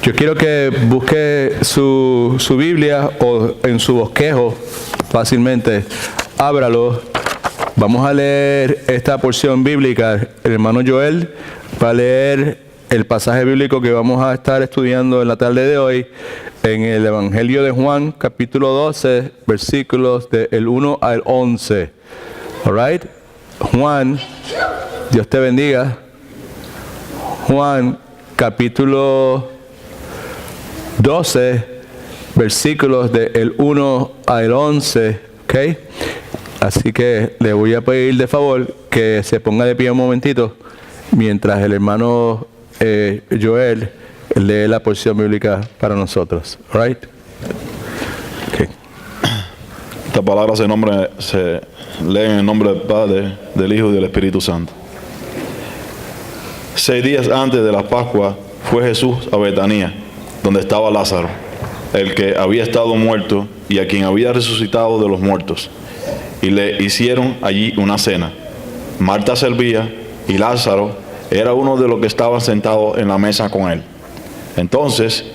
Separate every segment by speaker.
Speaker 1: Yo quiero que busque su Biblia o en su bosquejo fácilmente. Ábralo. Vamos a leer esta porción bíblica. El hermano Joel va a leer el pasaje bíblico que vamos a estar estudiando en la tarde de hoy en el Evangelio de Juan, capítulo 12, versículos del 1 al 11. All right? Juan, Dios te bendiga. Juan, capítulo 12, versículos del 1 al 11, ¿ok? Así que le voy a pedir de favor que se ponga de pie un momentito mientras el hermano Joel lee la porción bíblica para nosotros. All right? Okay.
Speaker 2: Esta palabra se lee en el nombre del Padre, del Hijo y del Espíritu Santo. 6 días antes de la Pascua fue Jesús a Betania, donde estaba Lázaro, el que había estado muerto y a quien había resucitado de los muertos. Y le hicieron allí una cena. Marta servía y Lázaro era uno de los que estaban sentados en la mesa con él. Entonces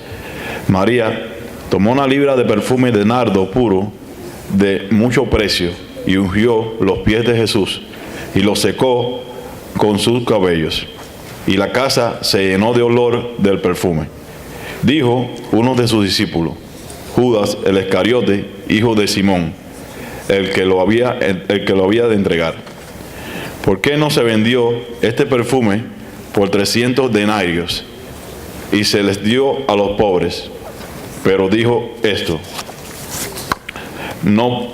Speaker 2: María tomó una libra de perfume de nardo puro de mucho precio y ungió los pies de Jesús y los secó con sus cabellos. Y la casa se llenó de olor del perfume. Dijo uno de sus discípulos, Judas el Iscariote, hijo de Simón, el que lo había de entregar: ¿por qué no se vendió este perfume por 300 denarios y se les dio a los pobres? Pero dijo esto no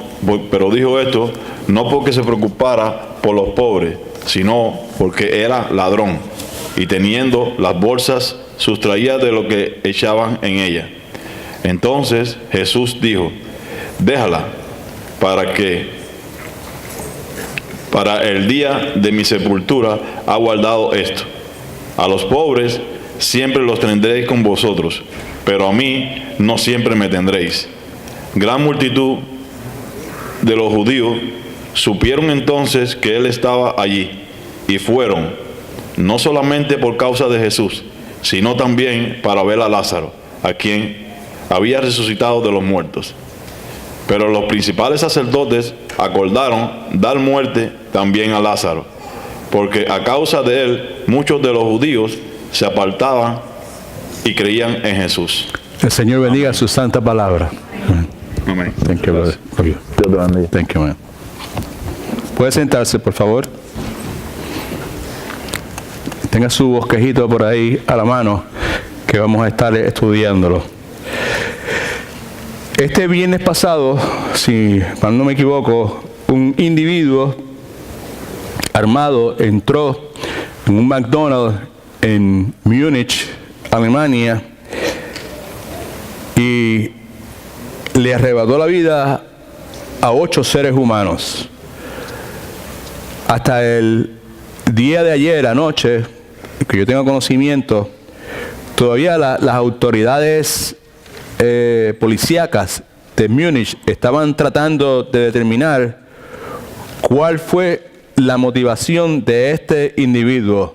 Speaker 2: porque se preocupara por los pobres, sino porque era ladrón, y teniendo las bolsas sustraía de lo que echaban en ella. Entonces Jesús dijo: déjala, para el día de mi sepultura ha guardado esto. A los pobres siempre los tendréis con vosotros, pero a mí no siempre me tendréis. Gran multitud de los judíos supieron entonces que él estaba allí, y fueron, no solamente por causa de Jesús, sino también para ver a Lázaro, a quien había resucitado de los muertos. Pero los principales sacerdotes acordaron dar muerte también a Lázaro, porque a causa de él muchos de los judíos se apartaban y creían en Jesús.
Speaker 1: El Señor bendiga su santa palabra.
Speaker 2: Amén.
Speaker 1: Thank you, brother.
Speaker 2: Dios te bendiga.
Speaker 1: Thank you, man. Puede sentarse, por favor. Tenga su bosquejito por ahí a la mano, que vamos a estar estudiándolo. Este viernes pasado, si mal no me equivoco, un individuo armado entró en un McDonald's en Múnich, Alemania, y le arrebató la vida a 8 seres humanos. Hasta el día de ayer, anoche, que yo tengo conocimiento, todavía las autoridades policíacas de Múnich estaban tratando de determinar cuál fue la motivación de este individuo.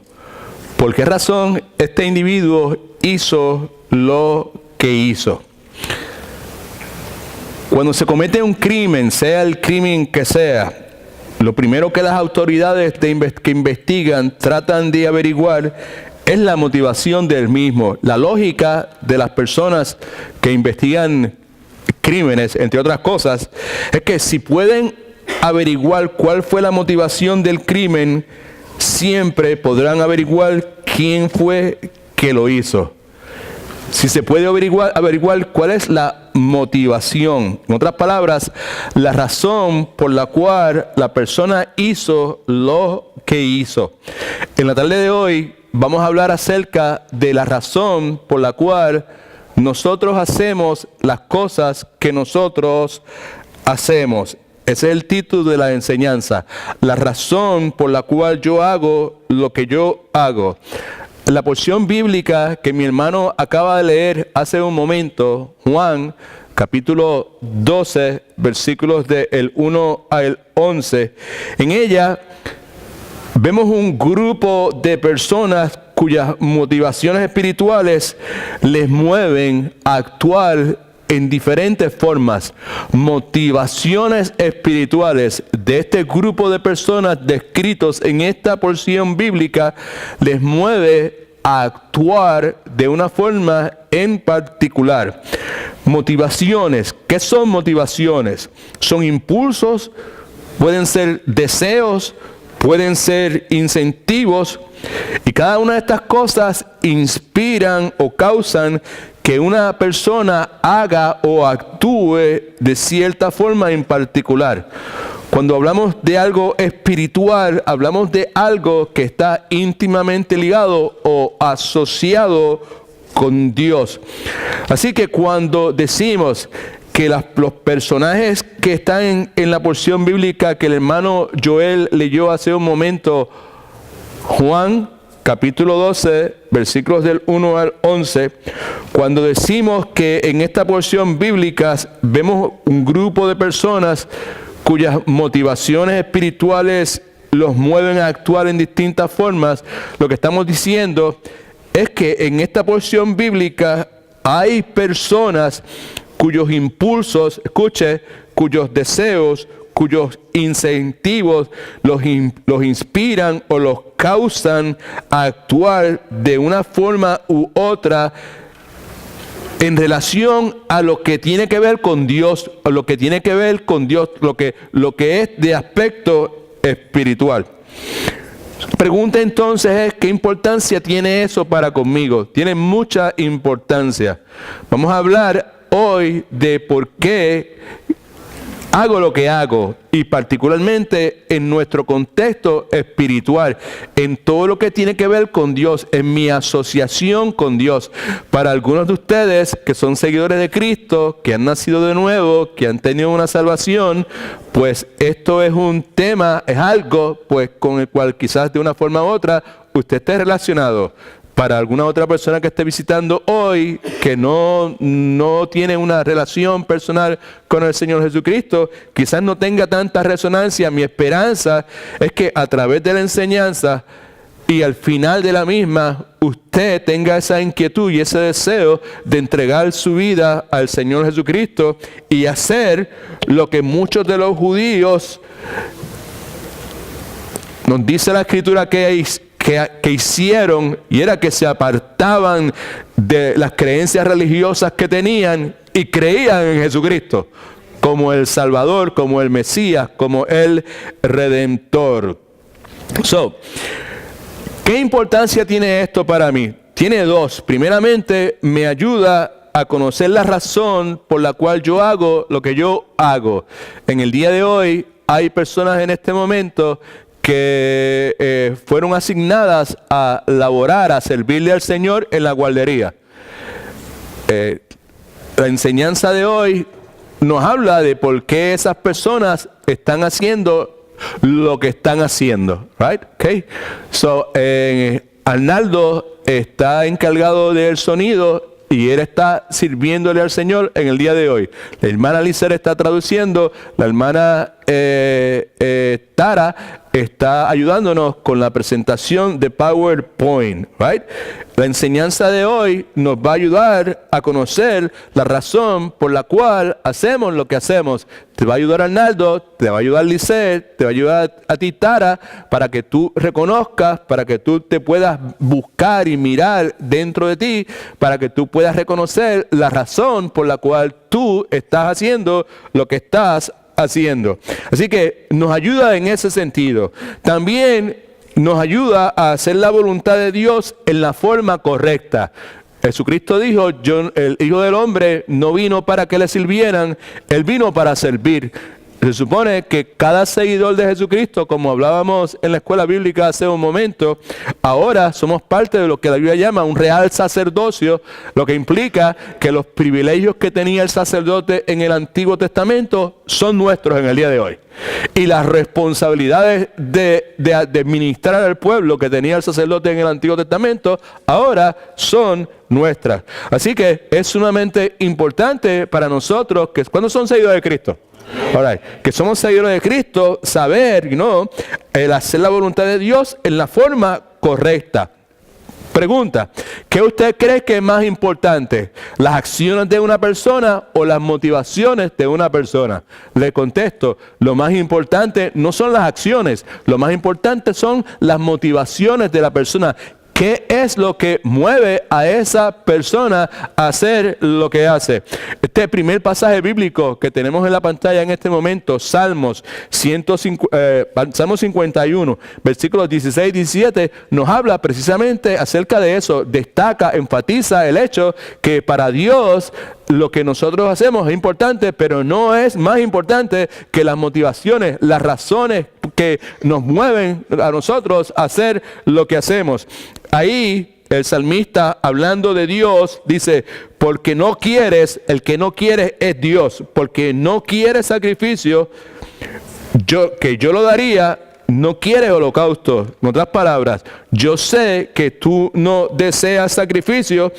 Speaker 1: ¿Por qué razón este individuo hizo lo que hizo? Cuando se comete un crimen, sea el crimen que sea, lo primero que las autoridades que investigan tratan de averiguar es la motivación del mismo. La lógica de las personas que investigan crímenes, entre otras cosas, es que si pueden averiguar cuál fue la motivación del crimen, siempre podrán averiguar quién fue que lo hizo. Si se puede averiguar cuál es la motivación, en otras palabras, la razón por la cual la persona hizo lo que hizo. En la tarde de hoy vamos a hablar acerca de la razón por la cual nosotros hacemos las cosas que nosotros hacemos. Ese es el título de la enseñanza. La razón por la cual yo hago lo que yo hago. La porción bíblica que mi hermano acaba de leer hace un momento, Juan, capítulo 12, versículos del 1 al 11, en ella vemos un grupo de personas cuyas motivaciones espirituales les mueven a actuar en diferentes formas. Motivaciones espirituales de este grupo de personas descritos en esta porción bíblica les mueve a actuar de una forma en particular. Motivaciones. ¿Qué son motivaciones? Son impulsos, pueden ser deseos, pueden ser incentivos, y cada una de estas cosas inspiran o causan que una persona haga o actúe de cierta forma en particular. Cuando hablamos de algo espiritual, hablamos de algo que está íntimamente ligado o asociado con Dios. Así que cuando decimos que los personajes que están en la porción bíblica que el hermano Joel leyó hace un momento, Juan capítulo 12, versículos del 1 al 11, cuando decimos que en esta porción bíblica vemos un grupo de personas cuyas motivaciones espirituales los mueven a actuar en distintas formas, lo que estamos diciendo es que en esta porción bíblica hay personas cuyos impulsos, escuche, cuyos deseos, cuyos incentivos los inspiran o los causan a actuar de una forma u otra en relación a lo que tiene que ver con Dios, o lo que tiene que ver con Dios, lo que es de aspecto espiritual. Pregunta entonces es, ¿qué importancia tiene eso para conmigo? Tiene mucha importancia. Vamos a hablar hoy de por qué hago lo que hago, y particularmente en nuestro contexto espiritual, en todo lo que tiene que ver con Dios, en mi asociación con Dios. Para algunos de ustedes que son seguidores de Cristo, que han nacido de nuevo, que han tenido una salvación, pues esto es un tema, es algo pues con el cual quizás de una forma u otra usted esté relacionado. Para alguna otra persona que esté visitando hoy, que no tiene una relación personal con el Señor Jesucristo, quizás no tenga tanta resonancia. Mi esperanza es que a través de la enseñanza y al final de la misma, usted tenga esa inquietud y ese deseo de entregar su vida al Señor Jesucristo y hacer lo que muchos de los judíos, nos dice la Escritura que hicieron, y era que se apartaban de las creencias religiosas que tenían y creían en Jesucristo como el Salvador, como el Mesías, como el Redentor. ¿Qué importancia tiene esto para mí? Tiene dos. Primeramente, me ayuda a conocer la razón por la cual yo hago lo que yo hago. En el día de hoy hay personas en este momento que fueron asignadas a laborar, a servirle al Señor en la guardería. La enseñanza de hoy nos habla de por qué esas personas están haciendo lo que están haciendo, right? Okay. Arnaldo está encargado del sonido y él está sirviéndole al Señor en el día de hoy. La hermana Lizer está traduciendo, la hermana Tara está ayudándonos con la presentación de PowerPoint, right? La enseñanza de hoy nos va a ayudar a conocer la razón por la cual hacemos lo que hacemos. Te va a ayudar Arnaldo, te va a ayudar Lizer, te va a ayudar a ti Tara, para que tú reconozcas, para que tú te puedas buscar y mirar dentro de ti, para que tú puedas reconocer la razón por la cual tú estás haciendo lo que estás haciendo. Así que nos ayuda en ese sentido. También nos ayuda a hacer la voluntad de Dios en la forma correcta. Jesucristo dijo, el Hijo del Hombre no vino para que le sirvieran, Él vino para servir. Se supone que cada seguidor de Jesucristo, como hablábamos en la escuela bíblica hace un momento, ahora somos parte de lo que la Biblia llama un real sacerdocio, lo que implica que los privilegios que tenía el sacerdote en el Antiguo Testamento son nuestros en el día de hoy. Y las responsabilidades de administrar al pueblo que tenía el sacerdote en el Antiguo Testamento, ahora son nuestras. Así que es sumamente importante para nosotros, que cuando son seguidores de Cristo, que somos seguidores de Cristo, saber, el hacer la voluntad de Dios en la forma correcta. Pregunta, ¿qué usted cree que es más importante? ¿Las acciones de una persona o las motivaciones de una persona? Le contesto, lo más importante no son las acciones, lo más importante son las motivaciones de la persona. ¿Qué es lo que mueve a esa persona a hacer lo que hace? Este primer pasaje bíblico que tenemos en la pantalla en este momento, Salmo 51, versículos 16 y 17, nos habla precisamente acerca de eso. Destaca, enfatiza el hecho que para Dios lo que nosotros hacemos es importante, pero no es más importante que las motivaciones, las razones que nos mueven a nosotros a hacer lo que hacemos. Ahí el salmista, hablando de Dios, dice, porque no quieres, el que no quiere es Dios, porque no quiere sacrificio, que yo lo daría, no quieres holocausto. En otras palabras, yo sé que tú no deseas sacrificio,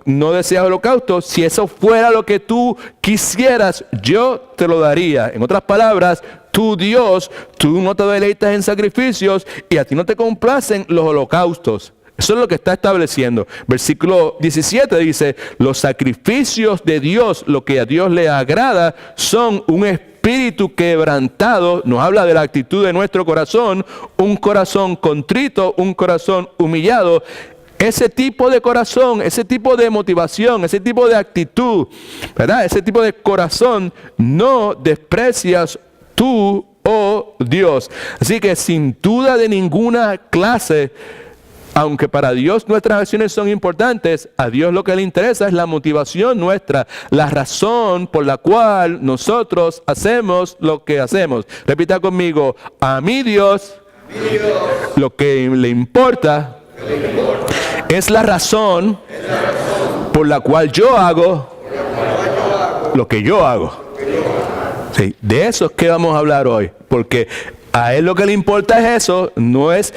Speaker 1: no deseas holocausto. Si eso fuera lo que tú quisieras, yo te lo daría. En otras palabras, tú, Dios, tú no te deleitas en sacrificios y a ti no te complacen los holocaustos. Eso es lo que está estableciendo. Versículo 17 dice, los sacrificios de Dios, lo que a Dios le agrada, son un espíritu quebrantado. Nos habla de la actitud de nuestro corazón, un corazón contrito, un corazón humillado. Ese tipo de corazón, ese tipo de motivación, ese tipo de actitud, ¿verdad? Ese tipo de corazón no desprecias tú, oh Dios. Así que sin duda de ninguna clase, aunque para Dios nuestras acciones son importantes, a Dios lo que le interesa es la motivación nuestra, la razón por la cual nosotros hacemos lo que hacemos. Repita conmigo, a mí Dios, lo que le importa es la razón por la cual yo hago lo que yo hago. Sí, de eso es que vamos a hablar hoy, porque a Él lo que le importa es eso, no es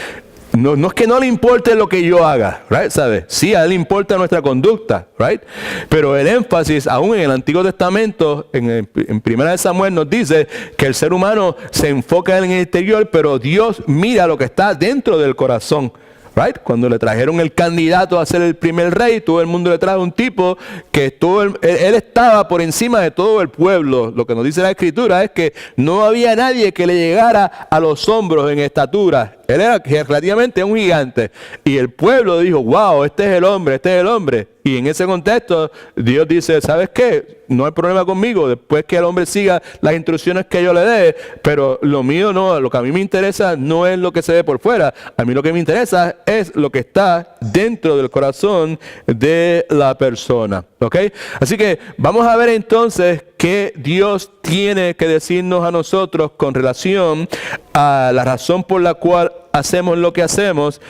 Speaker 1: que no le importe lo que yo haga, right? ¿Sabe? Sí, a Él le importa nuestra conducta, right? Pero el énfasis, aún en el Antiguo Testamento, en Primera de Samuel nos dice que el ser humano se enfoca en el exterior, pero Dios mira lo que está dentro del corazón. Right? Cuando le trajeron el candidato a ser el primer rey, todo el mundo le trajo un tipo que él estaba por encima de todo el pueblo. Lo que nos dice la Escritura es que no había nadie que le llegara a los hombros en estatura. Él era relativamente un gigante. Y el pueblo dijo, wow, este es el hombre, este es el hombre. Y en ese contexto, Dios dice, ¿sabes qué? No hay problema conmigo, después que el hombre siga las instrucciones que yo le dé, pero lo mío no, lo que a mí me interesa no es lo que se ve por fuera. A mí lo que me interesa es lo que está dentro del corazón de la persona. ¿Ok? Así que vamos a ver entonces qué Dios tiene que decirnos a nosotros con relación a la razón por la cual hacemos lo que hacemos.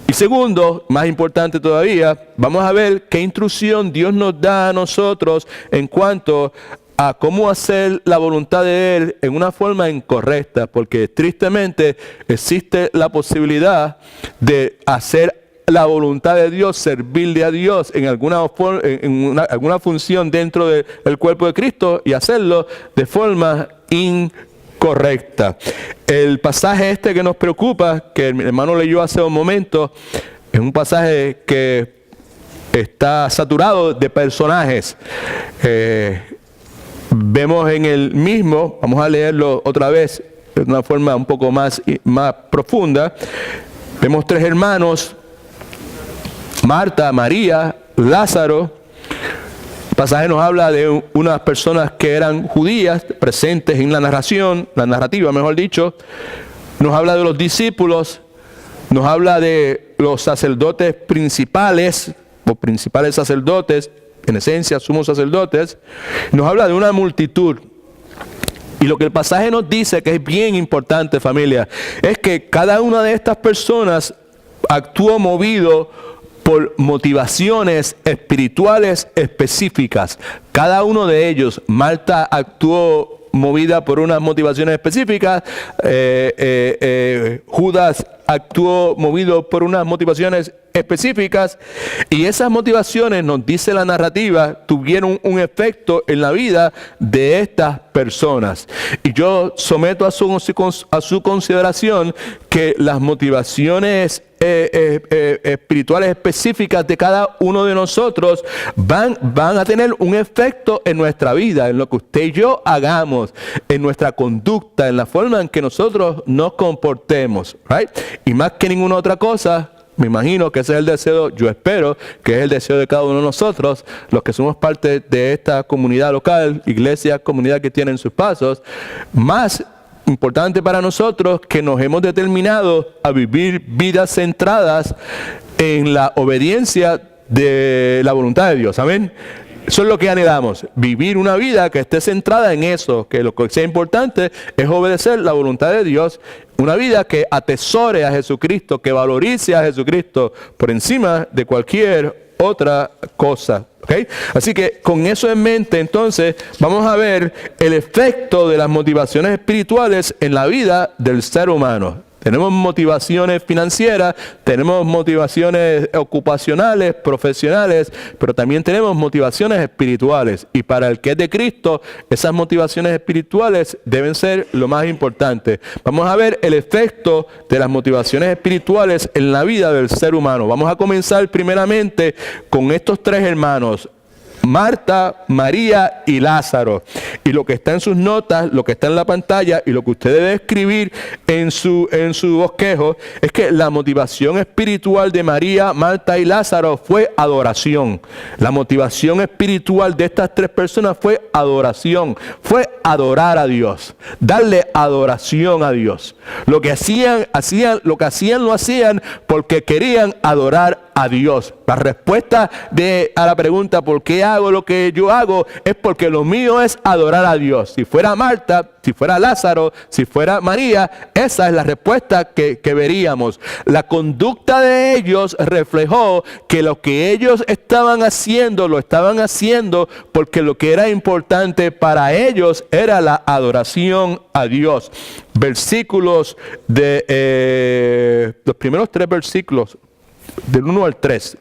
Speaker 1: Y segundo, más importante todavía, vamos a ver qué instrucción Dios nos da a nosotros en cuanto a cómo hacer la voluntad de Él en una forma incorrecta, porque tristemente existe la posibilidad de hacer la voluntad de Dios, servirle a Dios en alguna función dentro del cuerpo de Cristo y hacerlo de forma incorrecta. El pasaje este que nos preocupa, que el hermano leyó hace un momento, es un pasaje que está saturado de personajes. Vemos en el mismo, vamos a leerlo otra vez de una forma un poco más profunda. Vemos tres hermanos, Marta, María, Lázaro. El pasaje nos habla de unas personas que eran judías presentes en la narrativa, mejor dicho. Nos habla de los discípulos, nos habla de los sacerdotes principales, o principales sacerdotes, en esencia sumos sacerdotes. Nos habla de una multitud. Y lo que el pasaje nos dice, que es bien importante, familia, es que cada una de estas personas actuó movido por motivaciones espirituales específicas. Cada uno de ellos, Marta actuó movida por unas motivaciones específicas, Judas actuó movido por unas motivaciones específicas, y esas motivaciones, nos dice la narrativa, tuvieron un efecto en la vida de estas personas. Y yo someto a su consideración que las motivaciones espirituales específicas de cada uno de nosotros van a tener un efecto en nuestra vida, en lo que usted y yo hagamos, en nuestra conducta, en la forma en que nosotros nos comportemos, right? Y más que ninguna otra cosa, me imagino que ese es el deseo, yo espero que es el deseo de cada uno de nosotros, los que somos parte de esta comunidad local, iglesia, comunidad que tienen sus pasos, más importante para nosotros que nos hemos determinado a vivir vidas centradas en la obediencia de la voluntad de Dios, amén. Eso es lo que anhelamos, vivir una vida que esté centrada en eso, que lo que sea importante es obedecer la voluntad de Dios, una vida que atesore a Jesucristo, que valorice a Jesucristo por encima de cualquier otra cosa. ¿Okay? Así que con eso en mente, entonces, vamos a ver el efecto de las motivaciones espirituales en la vida del ser humano. Tenemos motivaciones financieras, tenemos motivaciones ocupacionales, profesionales, pero también tenemos motivaciones espirituales. Y para el que es de Cristo, esas motivaciones espirituales deben ser lo más importante. Vamos a ver el efecto de las motivaciones espirituales en la vida del ser humano. Vamos a comenzar primeramente con estos tres hermanos: Marta, María y Lázaro. Y lo que está en sus notas, lo que está en la pantalla y lo que usted debe escribir en su bosquejo es que la motivación espiritual de María, Marta y Lázaro fue adoración. La motivación espiritual de estas tres personas fue adoración. Fue adorar a Dios, darle adoración a Dios. Lo que hacían lo hacían porque querían adorar a Dios. La respuesta a la pregunta ¿por qué hago lo que yo hago? Es porque lo mío es adorar a Dios. Si fuera Marta, si fuera Lázaro, si fuera María, esa es la respuesta que veríamos. La conducta de ellos reflejó que lo que ellos estaban haciendo, lo estaban haciendo porque lo que era importante para ellos era la adoración a Dios. Versículos de los primeros 3 versículos, del 1 al 3.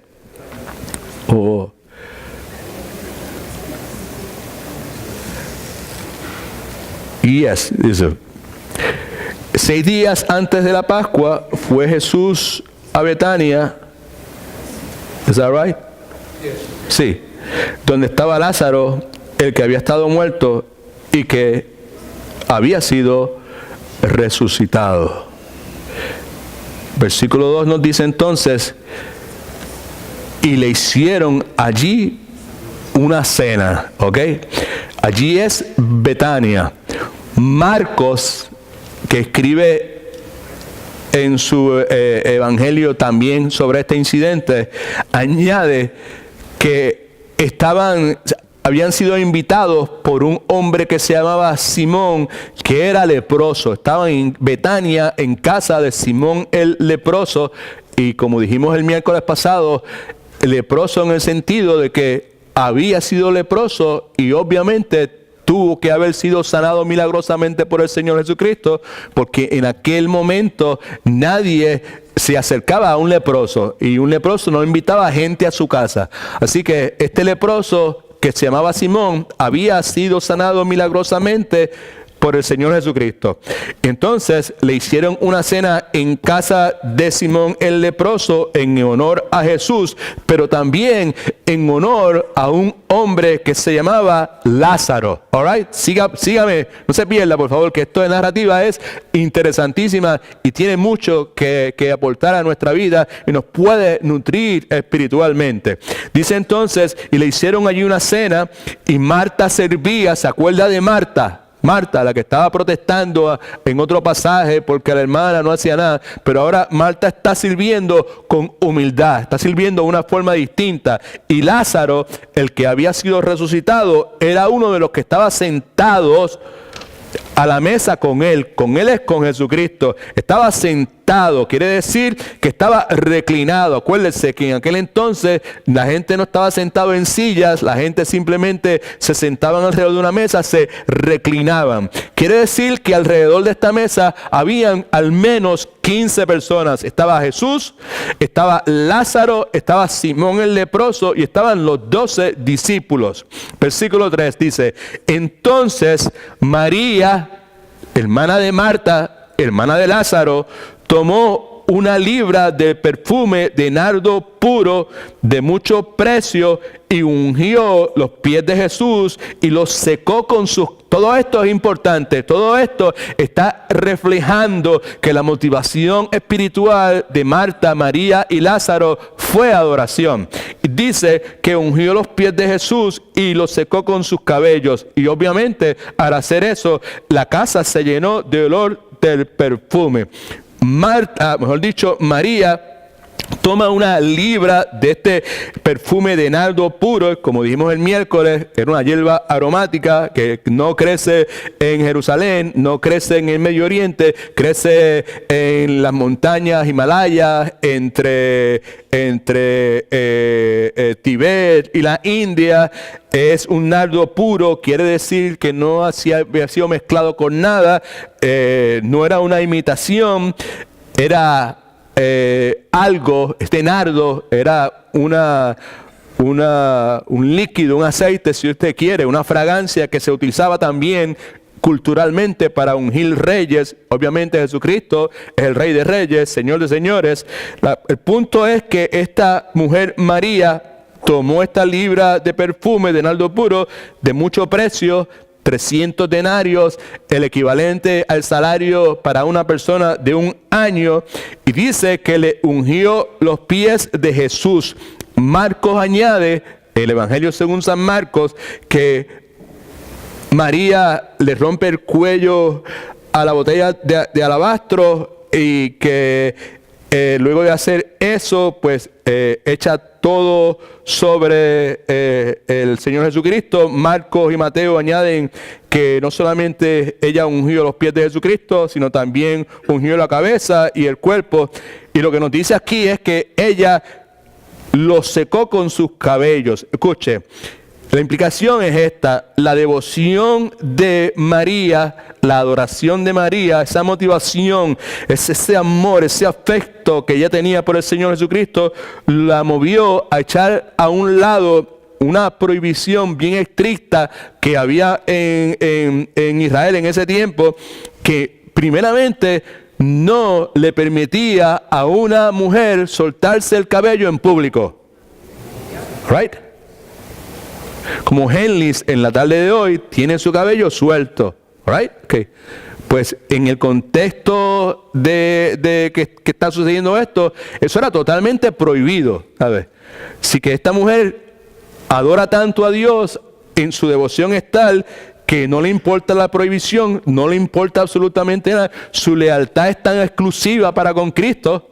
Speaker 1: Yes, dice: 6 días antes de la Pascua fue Jesús a Betania. ¿Is that right? Yes. Sí. Donde estaba Lázaro, el que había estado muerto y que había sido resucitado. Versículo 2 nos dice entonces: y le hicieron allí una cena, ¿ok? Allí es Betania. Marcos, que escribe en su evangelio también sobre este incidente, añade que habían sido invitados por un hombre que se llamaba Simón, que era leproso. Estaban en Betania, en casa de Simón el leproso, y como dijimos el miércoles pasado, leproso en el sentido de que había sido leproso y obviamente tuvo que haber sido sanado milagrosamente por el Señor Jesucristo, porque en aquel momento nadie se acercaba a un leproso y un leproso no invitaba a gente a su casa. Así que este leproso, que se llamaba Simón, había sido sanado milagrosamente por el Señor Jesucristo. Entonces le hicieron una cena en casa de Simón el leproso en honor a Jesús, pero también en honor a un hombre que se llamaba Lázaro. All right? Sígame, no se pierda por favor, que esto de narrativa es interesantísima y tiene mucho que aportar a nuestra vida y nos puede nutrir espiritualmente. Dice entonces: y le hicieron allí una cena y Marta servía. ¿Se acuerda de Marta? Marta, la que estaba protestando en otro pasaje porque la hermana no hacía nada, pero ahora Marta está sirviendo con humildad, está sirviendo de una forma distinta. Y Lázaro, el que había sido resucitado, era uno de los que estaba sentados a la mesa con él es con Jesucristo. Estaba sentado, quiere decir que estaba reclinado. Acuérdense que en aquel entonces la gente no estaba sentado en sillas, la gente simplemente se sentaban alrededor de una mesa, se reclinaban. Quiere decir que alrededor de esta mesa habían al menos 15 personas. Estaba Jesús, estaba Lázaro, estaba Simón el leproso y estaban los 12 discípulos. Versículo 3 dice: entonces María, hermana de Marta, hermana de Lázaro, tomó una libra de perfume de nardo puro de mucho precio y ungió los pies de Jesús y los secó con sus... Todo esto es importante, todo esto está reflejando que la motivación espiritual de Marta, María y Lázaro fue adoración. Dice que ungió los pies de Jesús y los secó con sus cabellos. Y obviamente al hacer eso, la casa se llenó de olor del perfume. Marta, mejor dicho, María, toma una libra de este perfume de nardo puro, como dijimos el miércoles, era una hierba aromática que no crece en Jerusalén, no crece en el Medio Oriente, crece en las montañas Himalayas, entre Tibet y la India. Es un nardo puro, quiere decir que no había sido mezclado con nada, no era una imitación, era algo. Este nardo era un líquido, un aceite, si usted quiere, una fragancia que se utilizaba también culturalmente para ungir reyes. Obviamente Jesucristo es el Rey de Reyes, Señor de Señores. El punto es que esta mujer María tomó esta libra de perfume de nardo puro de mucho precio, 300 denarios, el equivalente al salario para una persona de un año, y dice que le ungió los pies de Jesús. Marcos añade, el Evangelio según San Marcos, que María le rompe el cuello a la botella de alabastro y que luego de hacer eso, pues echa todo sobre el Señor Jesucristo. Marcos y Mateo añaden que no solamente ella ungió los pies de Jesucristo, sino también ungió la cabeza y el cuerpo. Y lo que nos dice aquí es que ella los secó con sus cabellos. Escuche, la implicación es esta: la devoción de María, la adoración de María, esa motivación, ese amor, ese afecto que ella tenía por el Señor Jesucristo, la movió a echar a un lado una prohibición bien estricta que había en Israel en ese tiempo, que primeramente no le permitía a una mujer soltarse el cabello en público. Right? Como Henlis en la tarde de hoy tiene su cabello suelto. Right? Okay. Pues en el contexto de que está sucediendo esto, eso era totalmente prohibido. ¿Sabes? Así que esta mujer adora tanto a Dios, en su devoción es tal que no le importa la prohibición, no le importa absolutamente nada. Su lealtad es tan exclusiva para con Cristo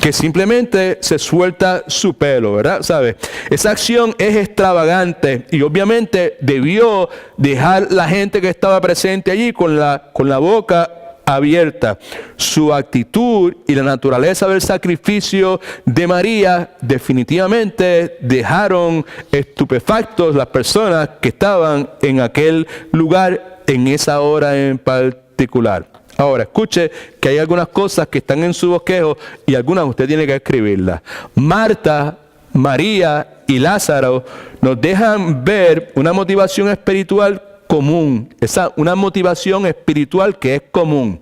Speaker 1: que simplemente se suelta su pelo, ¿verdad? ¿Sabe? Esa acción es extravagante y obviamente debió dejar la gente que estaba presente allí con la boca abierta. Su actitud y la naturaleza del sacrificio de María definitivamente dejaron estupefactos las personas que estaban en aquel lugar en esa hora en particular. Ahora, escuche que hay algunas cosas que están en su bosquejo y algunas usted tiene que escribirlas. Marta, María y Lázaro nos dejan ver una motivación espiritual común. Una motivación espiritual que es común.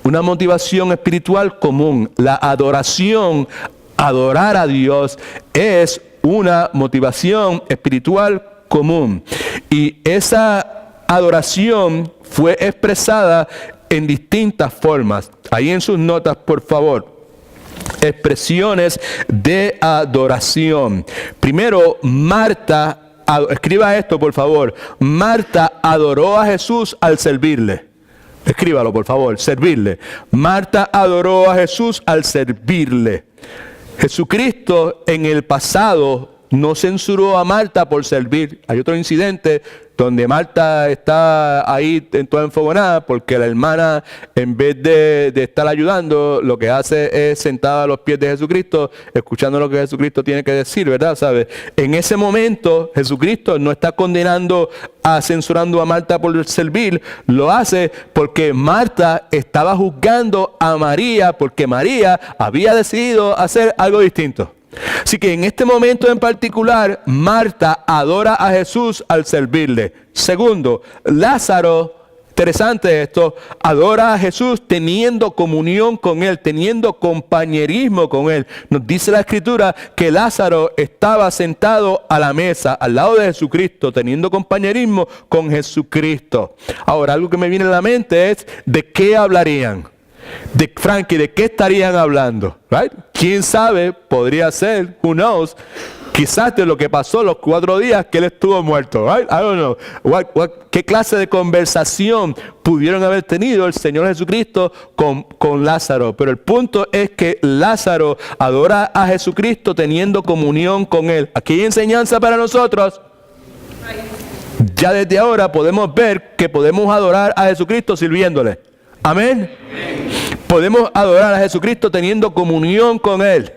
Speaker 1: Una motivación espiritual común. La adoración, adorar a Dios, es una motivación espiritual común. Y esa adoración fue expresada en distintas formas. Ahí en sus notas, por favor. Expresiones de adoración. Primero, Marta, escriba esto por favor. Marta adoró a Jesús al servirle. Escríbalo por favor, servirle. Marta adoró a Jesús al servirle. Jesucristo en el pasado no censuró a Marta por servir. Hay otro incidente donde Marta está ahí toda enfogonada porque la hermana, en vez de estar ayudando, lo que hace es sentada a los pies de Jesucristo, escuchando lo que Jesucristo tiene que decir, ¿verdad? ¿Sabe? En ese momento, Jesucristo no está condenando censurando a Marta por servir, lo hace porque Marta estaba juzgando a María porque María había decidido hacer algo distinto. Así que en este momento en particular, Marta adora a Jesús al servirle. Segundo, Lázaro Interesante esto. Adora a Jesús teniendo comunión con Él, teniendo compañerismo con Él. Nos dice la Escritura que Lázaro estaba sentado a la mesa, al lado de Jesucristo, teniendo compañerismo con Jesucristo. Ahora, algo que me viene a la mente es, ¿de qué hablarían? Frankie, ¿de qué estarían hablando? Right? ¿Quién sabe? Podría ser, who knows, quizás de lo que pasó los 4 días que él estuvo muerto. Right? I don't know. ¿Qué clase de conversación pudieron haber tenido el Señor Jesucristo con Lázaro? Pero el punto es que Lázaro adora a Jesucristo teniendo comunión con Él. Aquí hay enseñanza para nosotros. Ya desde ahora podemos ver que podemos adorar a Jesucristo sirviéndole. Amén. Podemos adorar a Jesucristo teniendo comunión con Él.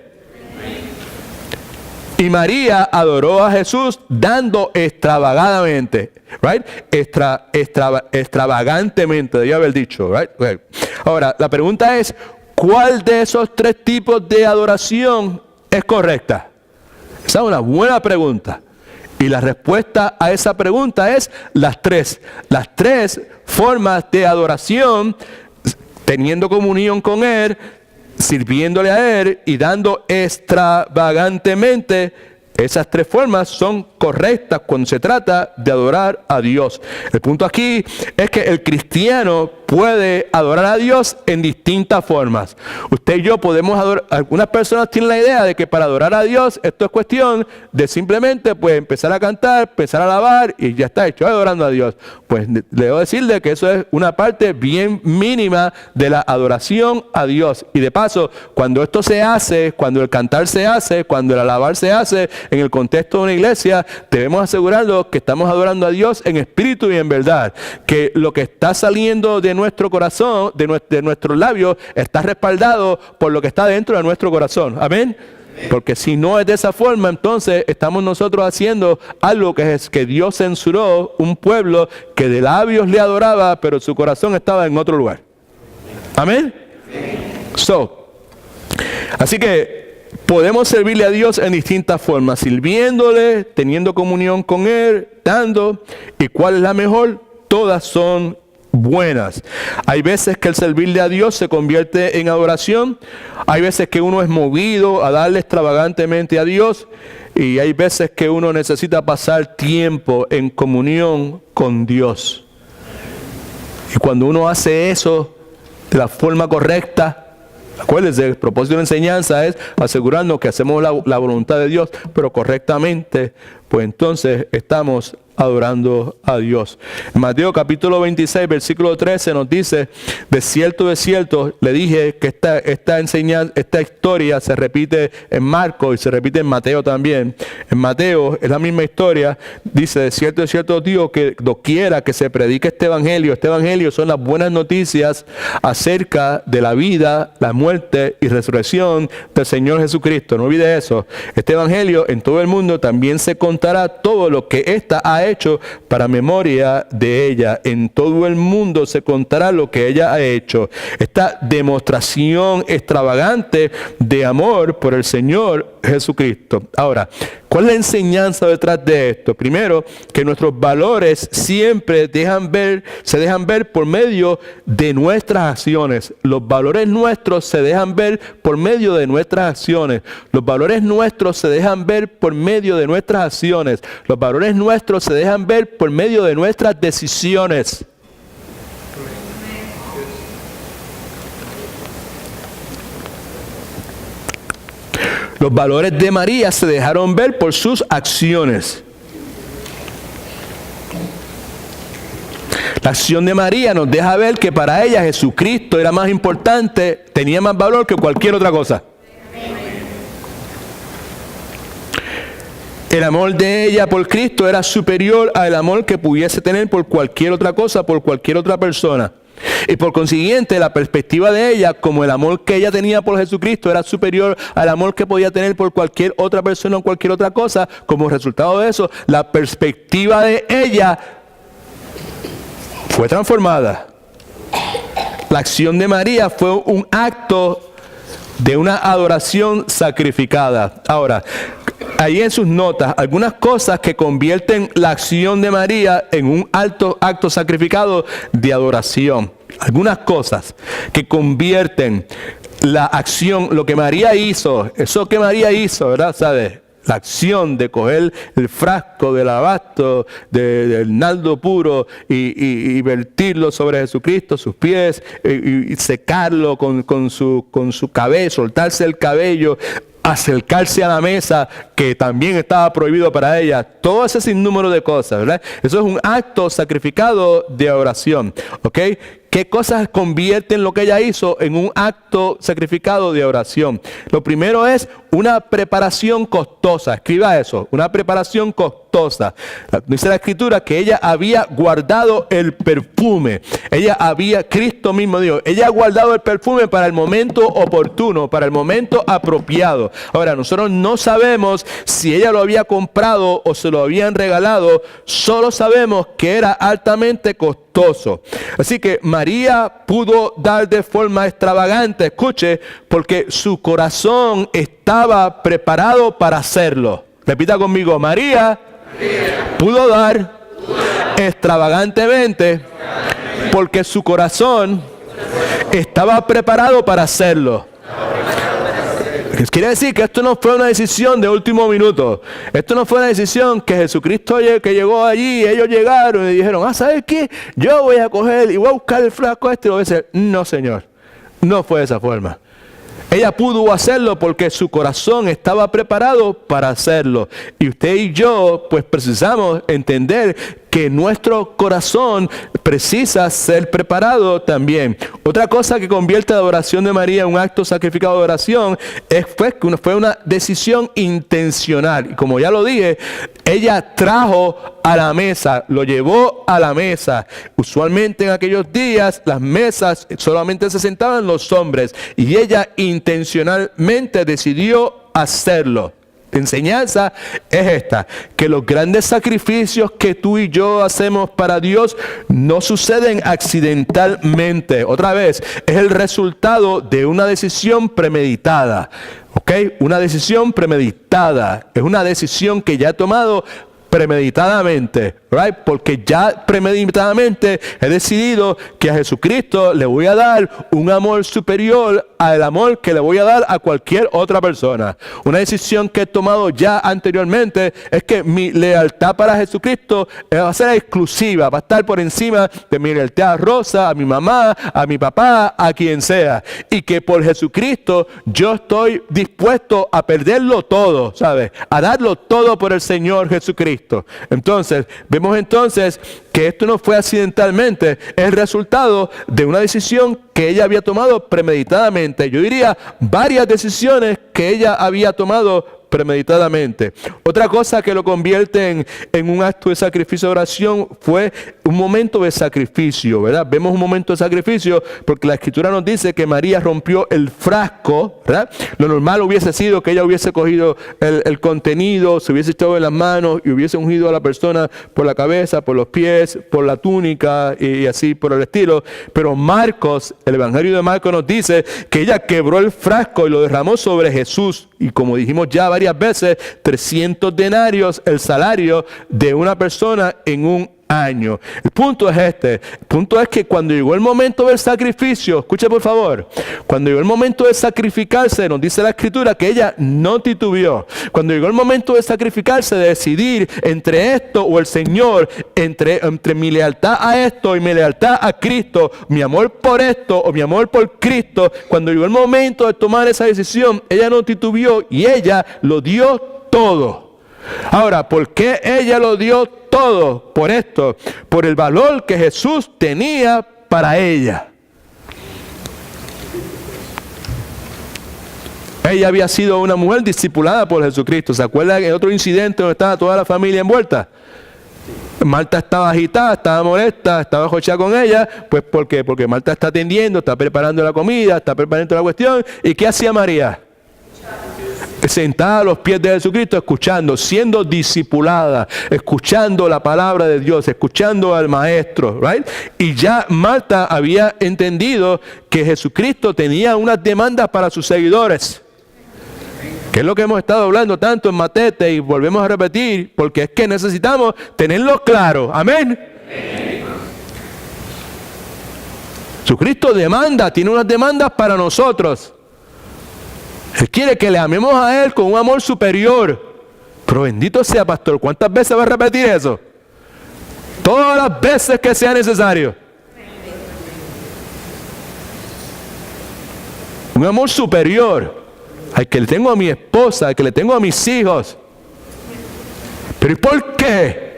Speaker 1: Y María adoró a Jesús dando extravagadamente, right? Extravagantemente, debía haber dicho, right? Okay. Ahora, la pregunta es, ¿cuál de esos 3 tipos de adoración es correcta? Esa es una buena pregunta. Y la respuesta a esa pregunta es las 3. Las 3 formas de adoración, teniendo comunión con Él, sirviéndole a Él y dando extravagantemente. Esas 3 formas son correctas cuando se trata de adorar a Dios. El punto aquí es que el cristiano puede adorar a Dios en distintas formas. Usted y yo podemos adorar. Algunas personas tienen la idea de que para adorar a Dios esto es cuestión de simplemente pues empezar a cantar, empezar a alabar y ya está, estoy adorando a Dios. Pues le debo decirle que eso es una parte bien mínima de la adoración a Dios. Y de paso, cuando esto se hace, cuando el cantar se hace, cuando el alabar se hace en el contexto de una iglesia, debemos asegurarnos que estamos adorando a Dios en espíritu y en verdad. Que lo que está saliendo de nuestro corazón, de nuestros labios, está respaldado por lo que está dentro de nuestro corazón. Amén. Porque si no es de esa forma, entonces estamos nosotros haciendo algo que Dios censuró, un pueblo que de labios le adoraba, pero su corazón estaba en otro lugar. Amén. Así que podemos servirle a Dios en distintas formas, sirviéndole, teniendo comunión con Él, dando. ¿Y cuál es la mejor? Todas son buenas. Hay veces que el servirle a Dios se convierte en adoración. Hay veces que uno es movido a darle extravagantemente a Dios. Y hay veces que uno necesita pasar tiempo en comunión con Dios. Y cuando uno hace eso de la forma correcta, acuérdense, el propósito de la enseñanza es asegurarnos que hacemos la voluntad de Dios, pero correctamente, pues entonces estamos adorando a Dios. En Mateo capítulo 26, versículo 13 nos dice, de cierto, le dije que esta historia se repite en Marcos y se repite en Mateo también. En Mateo es la misma historia, dice, de cierto digo que doquiera que se predique este evangelio son las buenas noticias acerca de la vida, la muerte y resurrección del Señor Jesucristo. No olvide eso. Este evangelio en todo el mundo también se contará todo lo que ésta ha hecho para memoria de ella. En todo el mundo se contará lo que ella ha hecho. Esta demostración extravagante de amor por el Señor Jesucristo. Ahora, ¿cuál es la enseñanza detrás de esto? Primero, que nuestros valores siempre se dejan ver por medio de nuestras acciones. Los valores nuestros se dejan ver por medio de nuestras acciones. Los valores nuestros se dejan ver por medio de nuestras acciones. Los valores nuestros se dejan ver por medio de nuestras decisiones. Los valores de María se dejaron ver por sus acciones. La acción de María nos deja ver que para ella Jesucristo era más importante, tenía más valor que cualquier otra cosa. El amor de ella por Cristo era superior al amor que pudiese tener por cualquier otra cosa, por cualquier otra persona. Y por consiguiente, la perspectiva de ella, como el amor que ella tenía por Jesucristo era superior al amor que podía tener por cualquier otra persona o cualquier otra cosa, como resultado de eso, la perspectiva de ella fue transformada. La acción de María fue un acto de una adoración sacrificada. Ahora, ahí en sus notas algunas cosas que convierten la acción de María en un alto acto sacrificado de adoración. Algunas cosas que convierten la acción, lo que María hizo, eso que María hizo, ¿verdad? ¿Sabes? La acción de coger el frasco del alabastro, del nardo puro y vertirlo sobre Jesucristo, sus pies, y secarlo con su cabello, soltarse el cabello, acercarse a la mesa que también estaba prohibido para ella. Todo ese sinnúmero de cosas, ¿verdad? Eso es un acto sacrificado de oración, ¿ok? ¿Qué cosas convierten lo que ella hizo en un acto sacrificado de oración? Lo primero es una preparación costosa. Escriba eso, una preparación costosa. Dice la Escritura que ella había guardado el perfume. Cristo mismo dijo, ella ha guardado el perfume para el momento oportuno, para el momento apropiado. Ahora, nosotros no sabemos si ella lo había comprado o se lo habían regalado. Solo sabemos que era altamente costoso. Así que María pudo dar de forma extravagante, escuche, porque su corazón estaba preparado para hacerlo. Repita conmigo, María pudo dar extravagantemente porque su corazón estaba preparado para hacerlo. Quiere decir que esto no fue una decisión de último minuto. Esto no fue una decisión que Jesucristo que llegó allí, ellos llegaron y dijeron, ¿sabes qué? Yo voy a coger y voy a buscar el frasco y lo voy a hacer. No, Señor. No fue de esa forma. Ella pudo hacerlo porque su corazón estaba preparado para hacerlo. Y usted y yo, pues precisamos entender que nuestro corazón precisa ser preparado también. Otra cosa que convierte la oración de María en un acto sacrificado de oración fue una decisión intencional. Y como ya lo dije, ella trajo a la mesa, lo llevó a la mesa. Usualmente en aquellos días las mesas solamente se sentaban los hombres y ella intencionalmente decidió hacerlo. La enseñanza es esta, que los grandes sacrificios que tú y yo hacemos para Dios no suceden accidentalmente. Otra vez, es el resultado de una decisión premeditada. ¿Ok? Una decisión premeditada. Es una decisión que ya he tomado premeditadamente, right? Porque ya premeditadamente he decidido que a Jesucristo le voy a dar un amor superior al amor que le voy a dar a cualquier otra persona. Una decisión que he tomado ya anteriormente es que mi lealtad para Jesucristo va a ser exclusiva, va a estar por encima de mi lealtad a Rosa, a mi mamá, a mi papá, a quien sea. Y que por Jesucristo yo estoy dispuesto a perderlo todo, ¿sabes? A darlo todo por el Señor Jesucristo. Entonces, vemos entonces que esto no fue accidentalmente, es el resultado de una decisión que ella había tomado premeditadamente. Yo diría varias decisiones que ella había tomado premeditadamente. Otra cosa que lo convierte en un acto de sacrificio de oración fue un momento de sacrificio, ¿verdad? Vemos un momento de sacrificio porque la Escritura nos dice que María rompió el frasco, ¿verdad? Lo normal hubiese sido que ella hubiese cogido el contenido, se hubiese echado en las manos y hubiese ungido a la persona por la cabeza, por los pies, por la túnica y así por el estilo. Pero Marcos, el Evangelio de Marcos nos dice que ella quebró el frasco y lo derramó sobre Jesús. Y como dijimos ya varias veces, 300 denarios el salario de una persona en un año. El punto es este. El punto es que cuando llegó el momento del sacrificio, escuche por favor, cuando llegó el momento de sacrificarse, nos dice la Escritura que ella no titubeó. Cuando llegó el momento de sacrificarse, de decidir entre esto o el Señor, entre mi lealtad a esto y mi lealtad a Cristo, mi amor por esto o mi amor por Cristo, cuando llegó el momento de tomar esa decisión, ella no titubeó y ella lo dio todo. Ahora, ¿por qué ella lo dio todo? Por esto, por el valor que Jesús tenía para ella. Ella había sido una mujer discipulada por Jesucristo. ¿Se acuerdan de otro incidente donde estaba toda la familia envuelta? Marta estaba agitada, estaba molesta, estaba jochada con ella. Pues ¿por qué? Porque Marta está atendiendo, está preparando la comida, está preparando la cuestión. ¿Y qué hacía María? Sentada a los pies de Jesucristo, escuchando, siendo discipulada, escuchando la palabra de Dios, escuchando al maestro, right? Y ya Marta había entendido que Jesucristo tenía unas demandas para sus seguidores. Que es lo que hemos estado hablando tanto en Matete y volvemos a repetir, porque es que necesitamos tenerlo claro. Amén. Jesucristo demanda, tiene unas demandas para nosotros. Él quiere que le amemos a Él con un amor superior. Pero bendito sea, pastor, ¿cuántas veces va a repetir eso? Todas las veces que sea necesario. Un amor superior al que le tengo a mi esposa, al que le tengo a mis hijos. ¿Pero y por qué?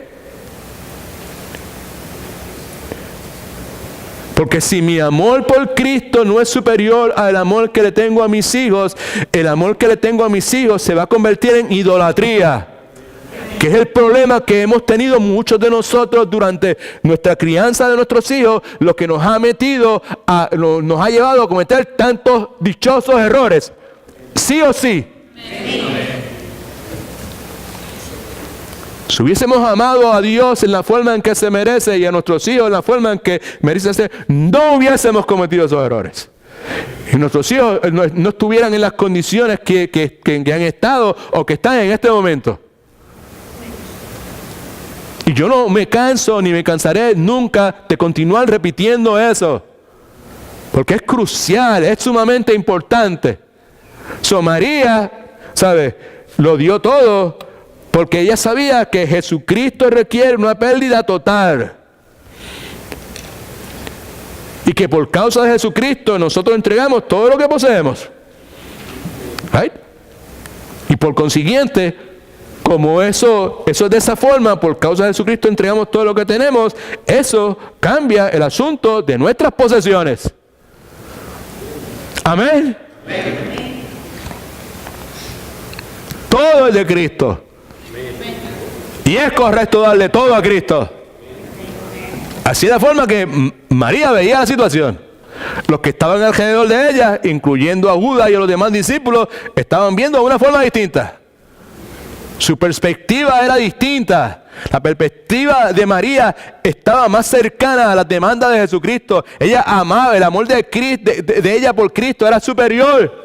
Speaker 1: Porque si mi amor por Cristo no es superior al amor que le tengo a mis hijos, el amor que le tengo a mis hijos se va a convertir en idolatría. Que es el problema que hemos tenido muchos de nosotros durante nuestra crianza de nuestros hijos, lo que nos ha nos ha llevado a cometer tantos dichosos errores. ¿Sí o sí? Si hubiésemos amado a Dios en la forma en que se merece y a nuestros hijos en la forma en que merecen ser, no hubiésemos cometido esos errores. Y nuestros hijos no estuvieran en las condiciones que han estado o que están en este momento. Y yo no me canso ni me cansaré nunca de continuar repitiendo eso. Porque es crucial, es sumamente importante. María, ¿sabe? Lo dio todo. Porque ella sabía que Jesucristo requiere una pérdida total. Y que por causa de Jesucristo nosotros entregamos todo lo que poseemos. ¿Right? Y por consiguiente, como eso es de esa forma, por causa de Jesucristo entregamos todo lo que tenemos, eso cambia el asunto de nuestras posesiones. Amén. Todo es de Cristo. Y es correcto darle todo a Cristo. Así es la forma que María veía la situación. Los que estaban alrededor de ella, incluyendo a Judas y a los demás discípulos, estaban viendo de una forma distinta. Su perspectiva era distinta. La perspectiva de María estaba más cercana a las demandas de Jesucristo. Ella amaba, el amor de ella por Cristo era superior.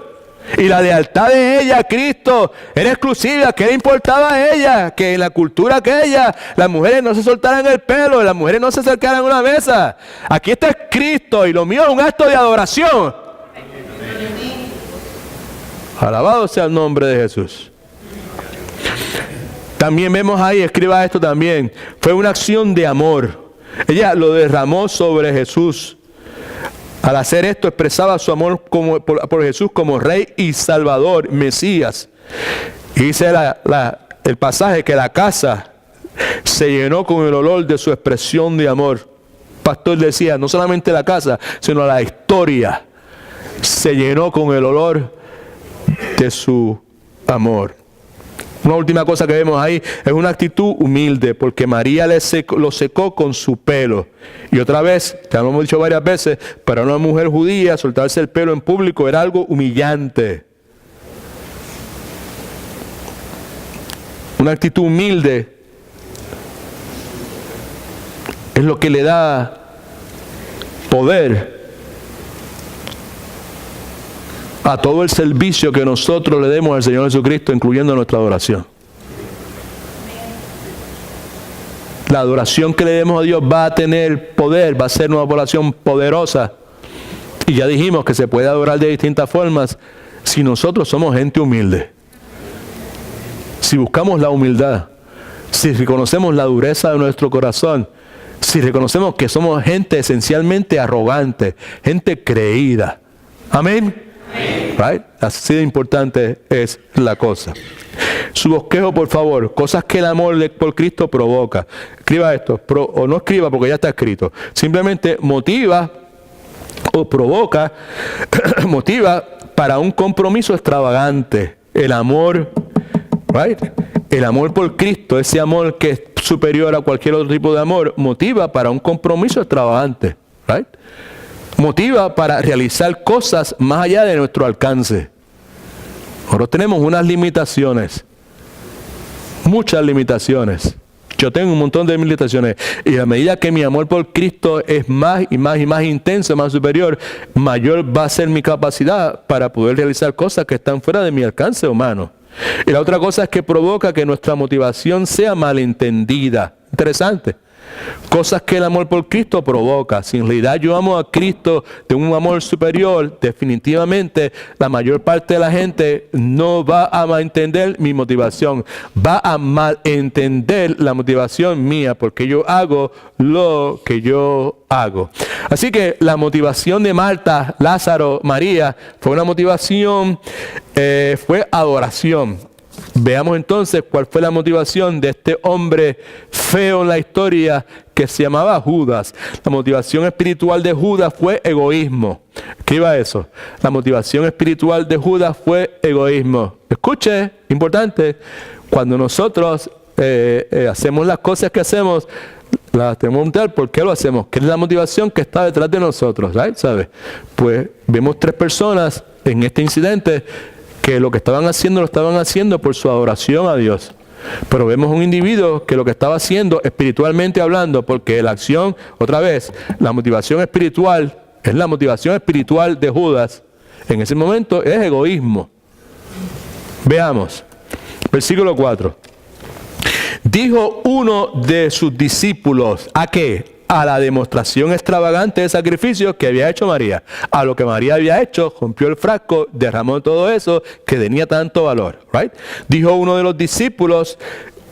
Speaker 1: Y la lealtad de ella a Cristo era exclusiva. ¿Qué le importaba a ella? Que en la cultura aquella las mujeres no se soltaran el pelo, las mujeres no se acercaran a una mesa. Aquí está Cristo y lo mío es un acto de adoración. Alabado sea el nombre de Jesús. También vemos ahí, escriba esto también, fue una acción de amor. Ella lo derramó sobre Jesús. Al hacer esto expresaba su amor por Jesús como Rey y Salvador, Mesías. Y dice el pasaje que la casa se llenó con el olor de su expresión de amor. Pastor decía, no solamente la casa, sino la historia se llenó con el olor de su amor. Una última cosa que vemos ahí es una actitud humilde, porque María lo secó con su pelo. Y otra vez, ya lo hemos dicho varias veces, para una mujer judía soltarse el pelo en público era algo humillante. Una actitud humilde es lo que le da poder a todo el servicio que nosotros le demos al Señor Jesucristo, incluyendo nuestra adoración. La adoración que le demos a Dios va a tener poder, va a ser una adoración poderosa. Y ya dijimos que se puede adorar de distintas formas si nosotros somos gente humilde. Si buscamos la humildad, si reconocemos la dureza de nuestro corazón, si reconocemos que somos gente esencialmente arrogante, gente creída. Amén. Right? Así de importante es la cosa. Su bosquejo, por favor, cosas que el amor por Cristo provoca. Escriba esto, o no escriba porque ya está escrito. Simplemente motiva o provoca, motiva para un compromiso extravagante. El amor, right? El amor por Cristo, ese amor que es superior a cualquier otro tipo de amor, motiva para un compromiso extravagante, right? Motiva para realizar cosas más allá de nuestro alcance. Nosotros tenemos unas limitaciones, muchas limitaciones. Yo tengo un montón de limitaciones. Y a medida que mi amor por Cristo es más y más y más intenso, más superior, mayor va a ser mi capacidad para poder realizar cosas que están fuera de mi alcance humano. Y la otra cosa es que provoca que nuestra motivación sea malentendida. Interesante. Cosas que el amor por Cristo provoca. Si en realidad yo amo a Cristo de un amor superior, definitivamente la mayor parte de la gente no va a malentender mi motivación. Va a malentender la motivación mía porque yo hago lo que yo hago. Así que la motivación de Marta, Lázaro, María fue una motivación, fue adoración. Veamos entonces cuál fue la motivación de este hombre feo en la historia que se llamaba Judas. La motivación espiritual de Judas fue egoísmo. Escriba eso. La motivación espiritual de Judas fue egoísmo. Escuche, importante, cuando nosotros hacemos las cosas que hacemos, las tenemos que preguntar por qué lo hacemos, qué es la motivación que está detrás de nosotros, right? ¿Sabe? Pues vemos 3 personas en este incidente que lo que estaban haciendo lo estaban haciendo por su adoración a Dios. Pero vemos un individuo que lo que estaba haciendo espiritualmente hablando, porque la acción, otra vez, la motivación espiritual, es la motivación espiritual de Judas. En ese momento es egoísmo. Veamos, versículo 4. Dijo uno de sus discípulos, ¿a qué? A la demostración extravagante de sacrificio que había hecho María. A lo que María había hecho, rompió el frasco, derramó todo eso que tenía tanto valor. Right? Dijo uno de los discípulos,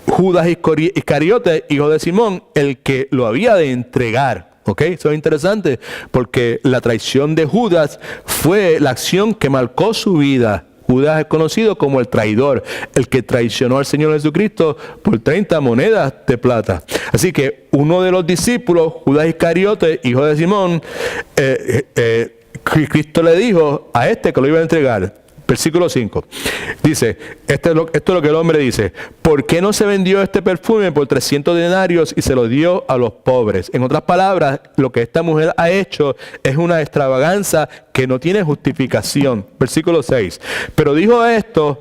Speaker 1: Judas Iscariote, hijo de Simón, el que lo había de entregar. ¿Ok? Eso es interesante porque la traición de Judas fue la acción que marcó su vida. Judas es conocido como el traidor, el que traicionó al Señor Jesucristo por 30 monedas de plata. Así que uno de los discípulos, Judas Iscariote, hijo de Simón, Cristo le dijo a este que lo iba a entregar. Versículo 5. Dice, esto es lo que el hombre dice. ¿Por qué no se vendió este perfume por 300 denarios y se lo dio a los pobres? En otras palabras, lo que esta mujer ha hecho es una extravaganza que no tiene justificación. Versículo 6. Pero dijo esto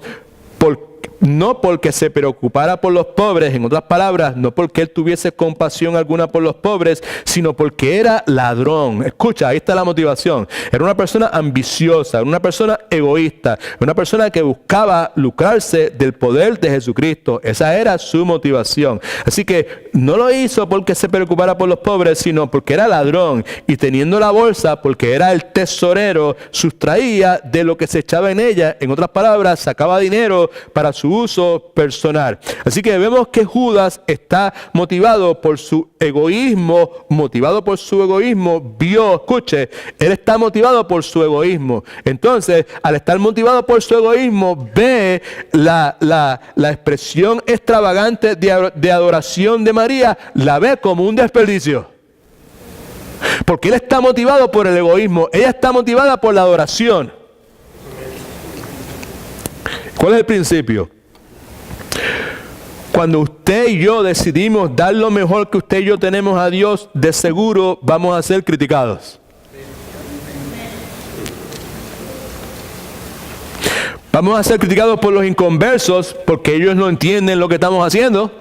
Speaker 1: no porque se preocupara por los pobres, en otras palabras, no porque él tuviese compasión alguna por los pobres, sino porque era ladrón. Escucha, ahí está la motivación. Era una persona ambiciosa, una persona egoísta, una persona que buscaba lucrarse del poder de Jesucristo. Esa era su motivación. Así que no lo hizo porque se preocupara por los pobres, sino porque era ladrón. Y teniendo la bolsa, porque era el tesorero, sustraía de lo que se echaba en ella. En otras palabras, sacaba dinero para su uso personal. Así que vemos que Judas está motivado por su egoísmo, escuche, él está motivado por su egoísmo. Entonces, al estar motivado por su egoísmo, ve la expresión extravagante de adoración de María, la ve como un desperdicio. Porque él está motivado por el egoísmo, ella está motivada por la adoración. ¿Cuál es el principio? Cuando usted y yo decidimos dar lo mejor que usted y yo tenemos a Dios, de seguro vamos a ser criticados. Vamos a ser criticados por los inconversos porque ellos no entienden lo que estamos haciendo.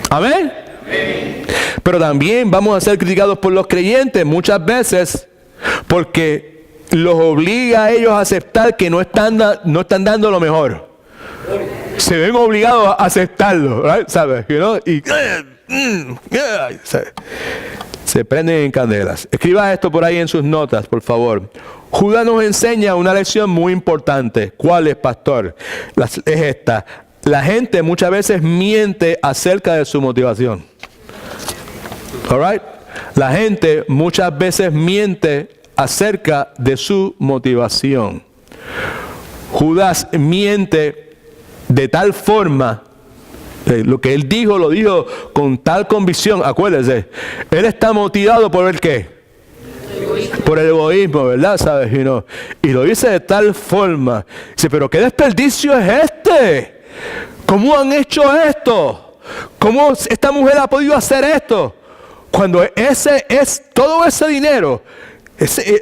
Speaker 1: Amén. Pero también vamos a ser criticados por los creyentes muchas veces porque los obliga a ellos a aceptar que no están dando lo mejor. Se ven obligados a aceptarlo, right? ¿Sabes? You know? Y se prenden en candelas. Escriba esto por ahí en sus notas, por favor. Judas nos enseña una lección muy importante. ¿Cuál es, pastor? Es esta. La gente muchas veces miente acerca de su motivación. All right? La gente muchas veces miente acerca de su motivación. Judas miente de tal forma, lo que él dijo, lo dijo con tal convicción. Acuérdese, él está motivado por el ¿qué? Por el egoísmo, ¿verdad? ¿Sabes? Y lo dice de tal forma. Dice, pero ¿qué desperdicio es este? ¿Cómo han hecho esto? ¿Cómo esta mujer ha podido hacer esto? Cuando todo ese dinero,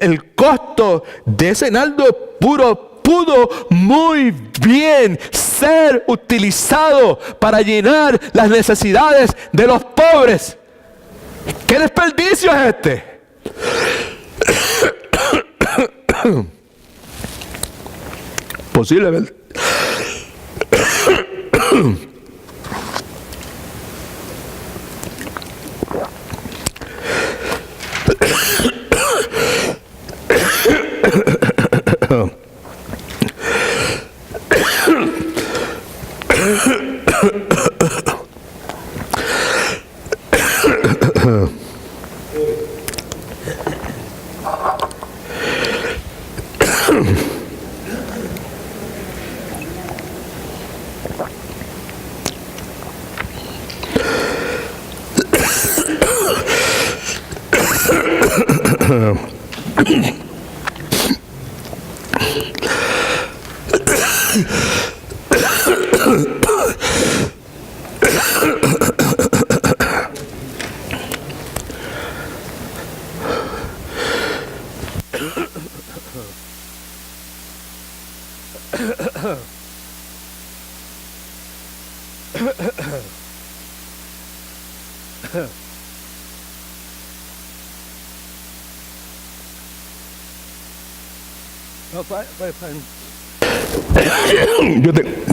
Speaker 1: el costo de ese nardo puro, pudo muy bien ser utilizado para llenar las necesidades de los pobres. ¿Qué desperdicio es este? Posiblemente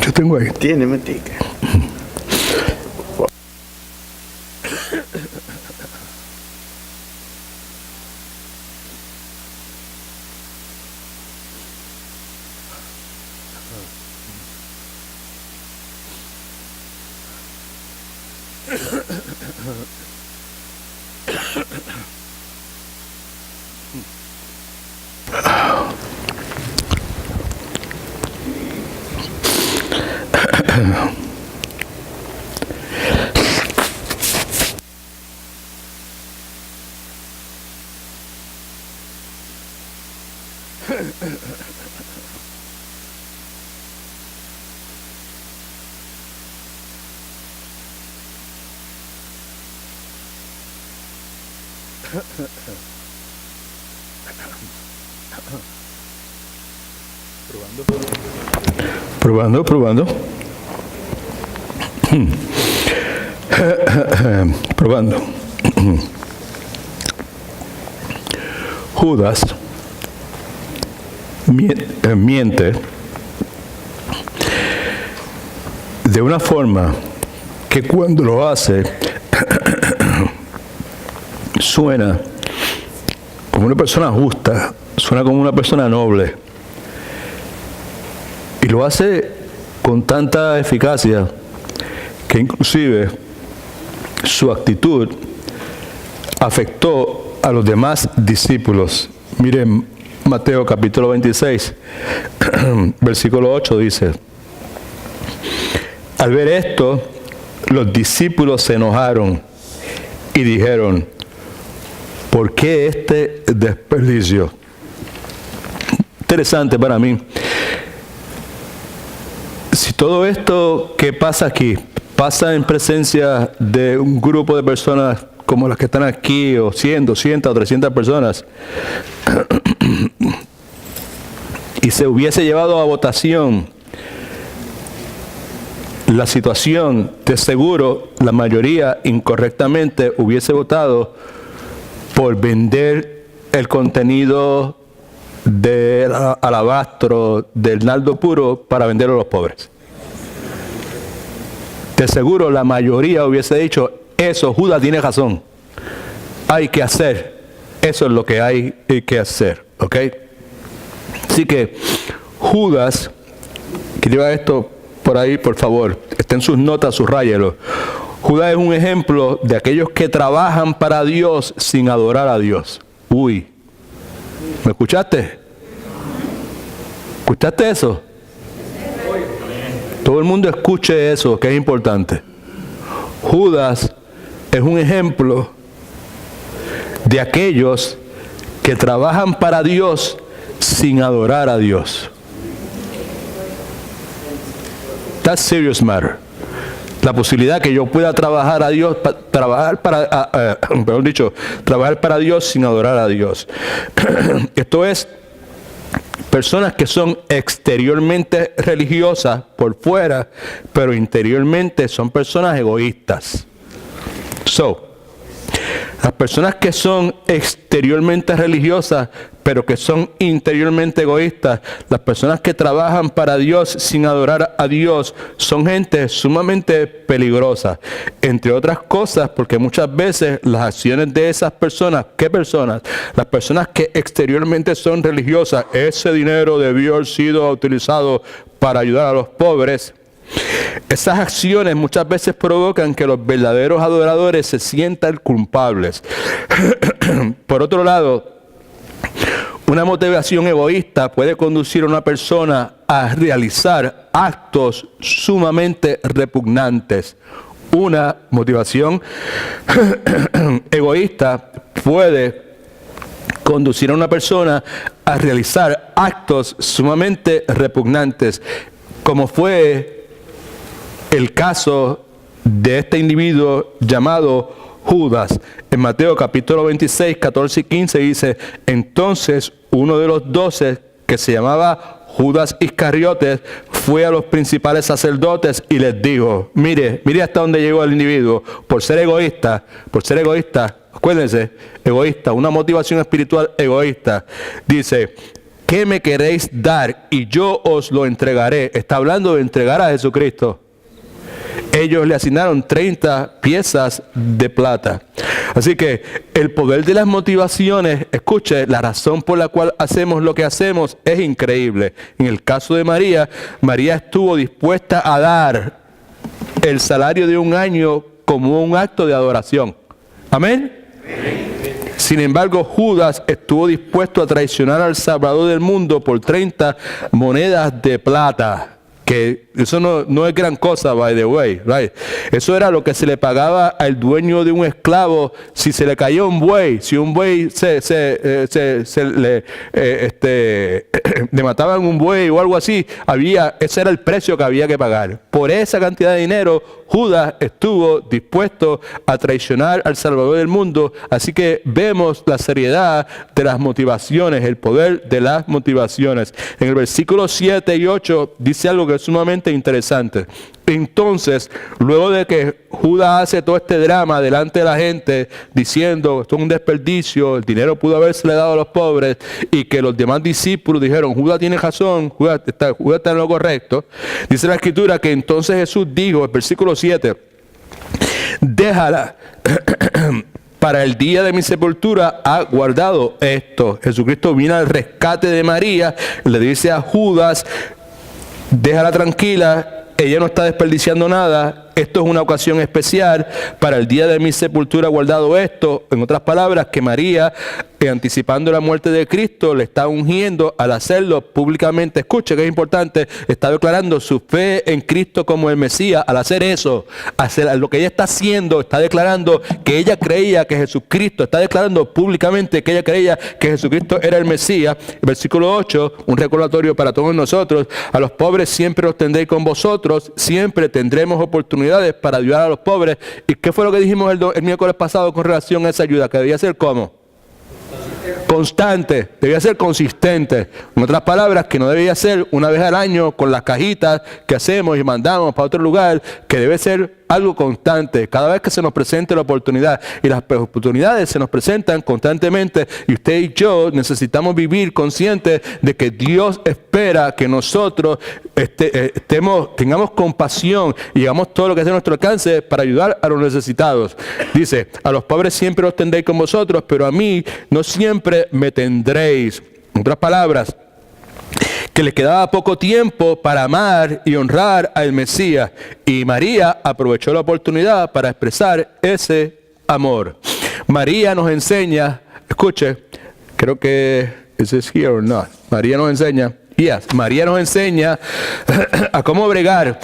Speaker 1: Yo tengo ahí.
Speaker 3: Tiene matica.
Speaker 1: Probando. Probando. Judas miente de una forma que cuando lo hace suena como una persona justa, suena como una persona noble. Y lo hace con tanta eficacia que inclusive su actitud afectó a los demás discípulos. Miren, Mateo capítulo 26, versículo 8 dice: al ver esto, los discípulos se enojaron y dijeron: ¿por qué este desperdicio? Interesante para mí. Si todo esto que pasa aquí pasa en presencia de un grupo de personas como las que están aquí, o 100, 200 o 300 personas, y se hubiese llevado a votación la situación, de seguro la mayoría incorrectamente hubiese votado por vender el contenido del alabastro, del nardo puro, para venderlo a los pobres. De seguro la mayoría hubiese dicho: eso, Judas tiene razón, hay que hacer, eso es lo que hay que hacer, ¿ok? Así que Judas, que lleva esto por ahí, por favor, está en sus notas, subrayelo. Judas es un ejemplo de aquellos que trabajan para Dios sin adorar a Dios. Uy, ¿me escuchaste? ¿Escuchaste eso? Todo el mundo escuche eso, que es importante. Judas es un ejemplo de aquellos que trabajan para Dios sin adorar a Dios. That's serious matter. La posibilidad que yo pueda trabajar a Dios, trabajar para Dios sin adorar a Dios. Esto es personas que son exteriormente religiosas por fuera, pero interiormente son personas egoístas. Las personas que son exteriormente religiosas, pero que son interiormente egoístas, las personas que trabajan para Dios sin adorar a Dios, son gente sumamente peligrosa. Entre otras cosas, porque muchas veces las acciones de esas personas, ¿qué personas? Las personas que exteriormente son religiosas, ese dinero debió haber sido utilizado para ayudar a los pobres. Esas acciones muchas veces provocan que los verdaderos adoradores se sientan culpables. Por otro lado, una motivación egoísta puede conducir a una persona a realizar actos sumamente repugnantes. Una motivación egoísta puede conducir a una persona a realizar actos sumamente repugnantes, como fue el caso de este individuo llamado Judas. En Mateo capítulo 26, 14 y 15 dice: entonces uno de los 12, que se llamaba Judas Iscariotes, fue a los principales sacerdotes y les dijo, mire hasta dónde llegó el individuo, por ser egoísta, acuérdense, egoísta, una motivación espiritual egoísta. Dice: ¿qué me queréis dar? Y yo os lo entregaré. Está hablando de entregar a Jesucristo. Ellos le asignaron 30 piezas de plata. Así que el poder de las motivaciones, escuche, la razón por la cual hacemos lo que hacemos es increíble. En el caso de María, María estuvo dispuesta a dar el salario de un año como un acto de adoración. ¿Amén? Sin embargo, Judas estuvo dispuesto a traicionar al Salvador del mundo por 30 monedas de plata. Que eso no es gran cosa, by the way, right? Eso era lo que se le pagaba al dueño de un esclavo si se le caía un buey, si un buey le mataban un buey o algo así, ese era el precio que había que pagar. Por esa cantidad de dinero, Judas estuvo dispuesto a traicionar al Salvador del mundo. Así que vemos la seriedad de las motivaciones, el poder de las motivaciones. En el versículo 7 y 8 dice algo que es sumamente interesante. Entonces, luego de que Judas hace todo este drama delante de la gente, diciendo esto es un desperdicio, el dinero pudo haberse dado a los pobres, y que los demás discípulos dijeron, Judas tiene razón, Judas está en lo correcto, dice la Escritura que entonces Jesús dijo, el versículo 7, déjala, para el día de mi sepultura ha guardado esto. Jesucristo viene al rescate de María, le dice a Judas, déjala tranquila, ella no está desperdiciando nada, esto es una ocasión especial, para el día de mi sepultura guardado esto. En otras palabras, que María, anticipando la muerte de Cristo, le está ungiendo al hacerlo públicamente. Escuche que es importante, está declarando su fe en Cristo como el Mesías. Al hacer eso, lo que ella está haciendo, está declarando que ella creía que Jesucristo, está declarando públicamente que ella creía que Jesucristo era el Mesías. Versículo 8, un recordatorio para todos nosotros: a los pobres siempre los tendréis con vosotros, siempre tendremos oportunidades para ayudar a los pobres. ¿Y qué fue lo que dijimos el miércoles pasado con relación a esa ayuda? Que debía ser ¿cómo? Constante, debía ser consistente. En otras palabras, que no debía ser una vez al año con las cajitas que hacemos y mandamos para otro lugar, que debe ser algo constante, cada vez que se nos presente la oportunidad. Y las oportunidades se nos presentan constantemente, y usted y yo necesitamos vivir conscientes de que Dios espera que nosotros tengamos compasión y hagamos todo lo que esté a nuestro alcance para ayudar a los necesitados. Dice, a los pobres siempre los tendréis con vosotros, pero a mí no siempre me tendréis. En otras palabras, que le quedaba poco tiempo para amar y honrar al Mesías. Y María aprovechó la oportunidad para expresar ese amor. María nos enseña, escuche, creo que, ¿is this here or not? María nos enseña, María nos enseña a cómo bregar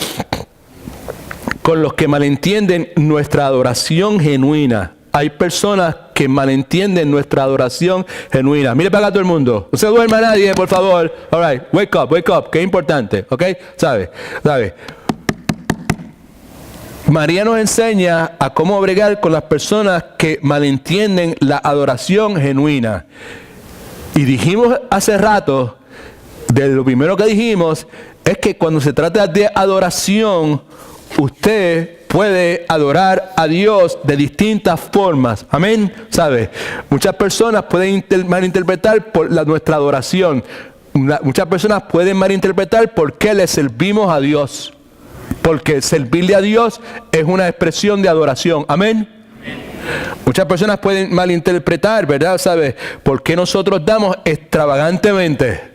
Speaker 1: con los que malentienden nuestra adoración genuina. Hay personas que malentienden nuestra adoración genuina. Mire para acá todo el mundo. No se duerma nadie, por favor. All right, wake up, que es importante, ¿ok? ¿Sabe? María nos enseña a cómo bregar con las personas que malentienden la adoración genuina. Y dijimos hace rato, de lo primero que dijimos, es que cuando se trata de adoración, usted puede adorar a Dios de distintas formas. Amén. ¿Sabe? Muchas personas pueden malinterpretar nuestra adoración. Muchas personas pueden malinterpretar por qué le servimos a Dios. Porque servirle a Dios es una expresión de adoración. Amén. Muchas personas pueden malinterpretar, ¿verdad? ¿Sabe? ¿Por qué nosotros damos extravagantemente?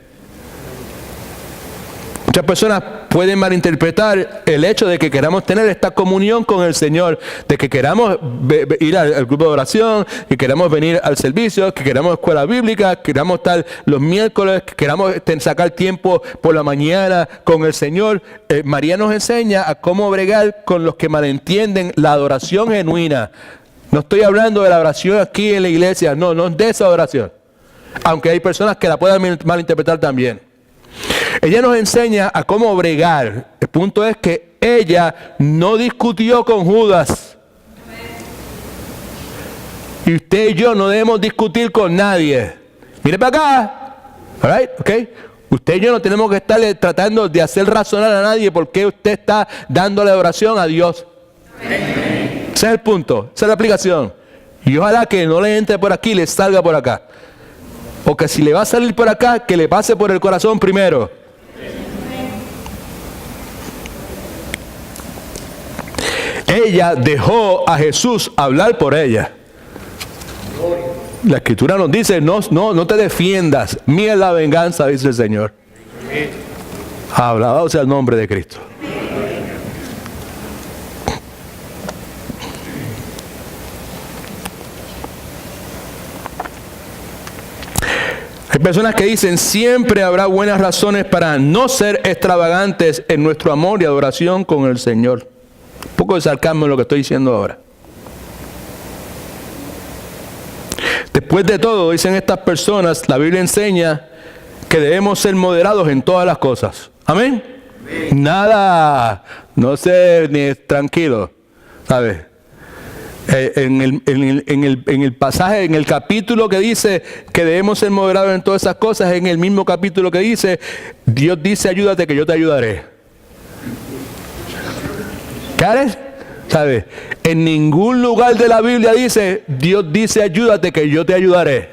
Speaker 1: Muchas personas pueden malinterpretar el hecho de que queramos tener esta comunión con el Señor, de que queramos ir al grupo de oración, que queramos venir al servicio, que queramos escuela bíblica, que queramos estar los miércoles, que queramos sacar tiempo por la mañana con el Señor. María nos enseña a cómo bregar con los que malentienden la adoración genuina. No estoy hablando de la oración aquí en la iglesia, no es de esa oración. Aunque hay personas que la puedan malinterpretar también. Ella nos enseña a cómo bregar. El punto es que ella no discutió con Judas. Y usted y yo no debemos discutir con nadie. Mire para acá. All right, okay. Usted y yo no tenemos que estarle tratando de hacer razonar a nadie porque usted está dándole oración a Dios. Ese es el punto, esa es la aplicación. Y ojalá que no le entre por aquí y le salga por acá. Porque si le va a salir por acá, que le pase por el corazón primero. Ella dejó a Jesús hablar por ella. La Escritura nos dice, no te defiendas, mía es la venganza, dice el Señor. Alabado sea el nombre de Cristo. Hay personas que dicen, siempre habrá buenas razones para no ser extravagantes en nuestro amor y adoración con el Señor. Un poco de sarcasmo en lo que estoy diciendo ahora. Después de todo, dicen estas personas, la Biblia enseña que debemos ser moderados en todas las cosas. ¿Amén? Nada, no sé, ni tranquilo, ¿sabes? En el pasaje, en el capítulo que dice que debemos ser moderados en todas esas cosas, en el mismo capítulo que dice, Dios dice, ayúdate que yo te ayudaré. ¿Sabes? ¿Sabes? En ningún lugar de la Biblia dice, Dios dice, ayúdate que yo te ayudaré.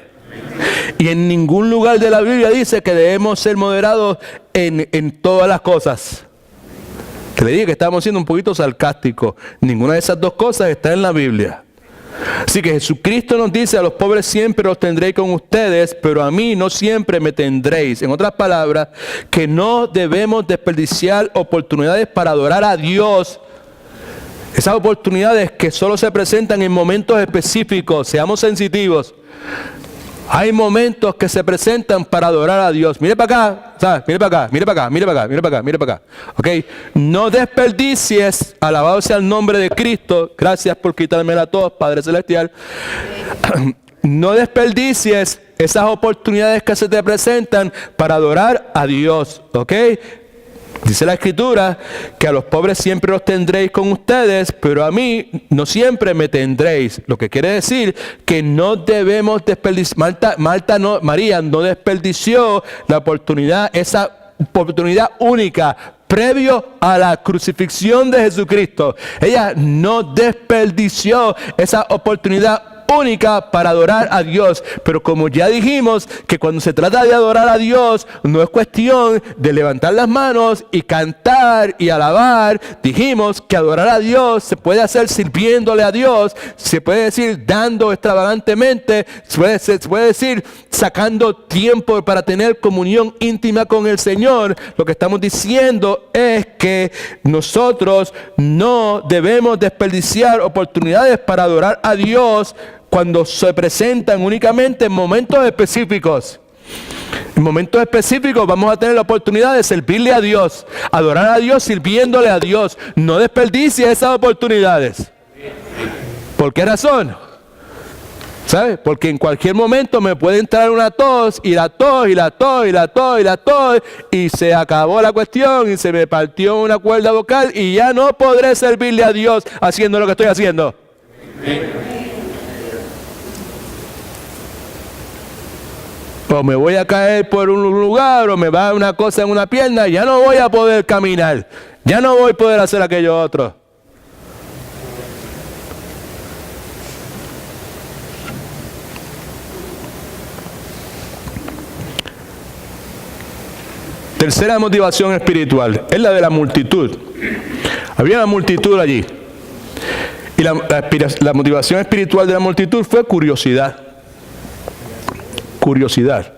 Speaker 1: Y en ningún lugar de la Biblia dice que debemos ser moderados en todas las cosas. Que le dije que estamos siendo un poquito sarcásticos. Ninguna de esas dos cosas está en la Biblia. Así que Jesucristo nos dice, a los pobres siempre los tendréis con ustedes, pero a mí no siempre me tendréis. En otras palabras, que no debemos desperdiciar oportunidades para adorar a Dios. Esas oportunidades que solo se presentan en momentos específicos. Seamos sensitivos. Hay momentos que se presentan para adorar a Dios. Mire para acá, ¿sabes? Mire para acá, mire para acá, mire para acá, mire para acá, mire para acá. ¿Ok? No desperdicies, alabado sea el nombre de Cristo. Gracias por quitármela a todos, Padre Celestial. No desperdicies esas oportunidades que se te presentan para adorar a Dios. ¿Ok? Dice la Escritura que a los pobres siempre los tendréis con ustedes, pero a mí no siempre me tendréis. Lo que quiere decir que no debemos desperdiciar. María no desperdició la oportunidad, esa oportunidad única previo a la crucifixión de Jesucristo. Ella no desperdició esa oportunidad única para adorar a Dios. Pero como ya dijimos que cuando se trata de adorar a Dios no es cuestión de levantar las manos y cantar y alabar. Dijimos que adorar a Dios se puede hacer sirviéndole a Dios, se puede decir dando extravagantemente, se puede decir sacando tiempo para tener comunión íntima con el Señor. Lo que estamos diciendo es que nosotros no debemos desperdiciar oportunidades para adorar a Dios cuando se presentan únicamente en momentos específicos. En momentos específicos vamos a tener la oportunidad de servirle a Dios, adorar a Dios sirviéndole a Dios. No desperdicie esas oportunidades. ¿Por qué razón? ¿Sabes? Porque en cualquier momento me puede entrar una tos y la tos y la tos y la tos y la tos y se acabó la cuestión y se me partió una cuerda vocal y ya no podré servirle a Dios haciendo lo que estoy haciendo. O me voy a caer por un lugar o me va una cosa en una pierna, ya no voy a poder caminar, ya no voy a poder hacer aquello otro. Tercera motivación espiritual es la de la multitud. Había una multitud allí. Y la motivación espiritual de la multitud fue curiosidad. Curiosidad.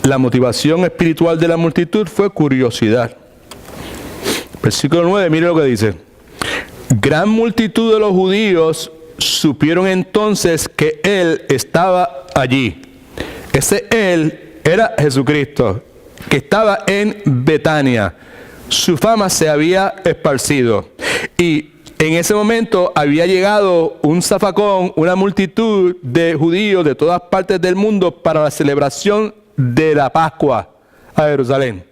Speaker 1: La motivación espiritual de la multitud fue curiosidad. Versículo 9, mire lo que dice. Gran multitud de los judíos supieron entonces que Él estaba allí. Ese Él era Jesucristo, que estaba en Betania. Su fama se había esparcido. Y en ese momento había llegado un zafacón, una multitud de judíos de todas partes del mundo para la celebración de la Pascua a Jerusalén.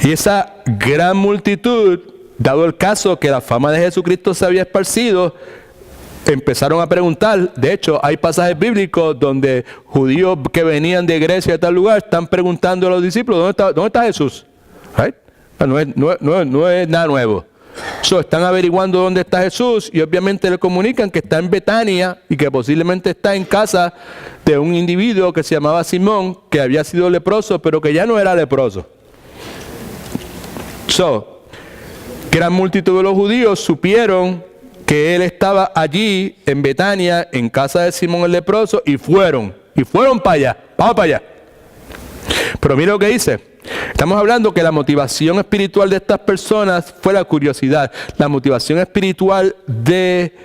Speaker 1: Y esa gran multitud, dado el caso que la fama de Jesucristo se había esparcido, empezaron a preguntar. De hecho, hay pasajes bíblicos donde judíos que venían de Grecia de tal lugar están preguntando a los discípulos, ¿dónde está Jesús? Right? No es nada nuevo. Están averiguando dónde está Jesús y obviamente le comunican que está en Betania y que posiblemente está en casa de un individuo que se llamaba Simón, que había sido leproso, pero que ya no era leproso. Gran multitud de los judíos supieron que Él estaba allí en Betania, en casa de Simón el leproso, y fueron para allá. Vamos para allá. Pero mira lo que dice. Estamos hablando que la motivación espiritual de estas personas fue la curiosidad. La motivación espiritual de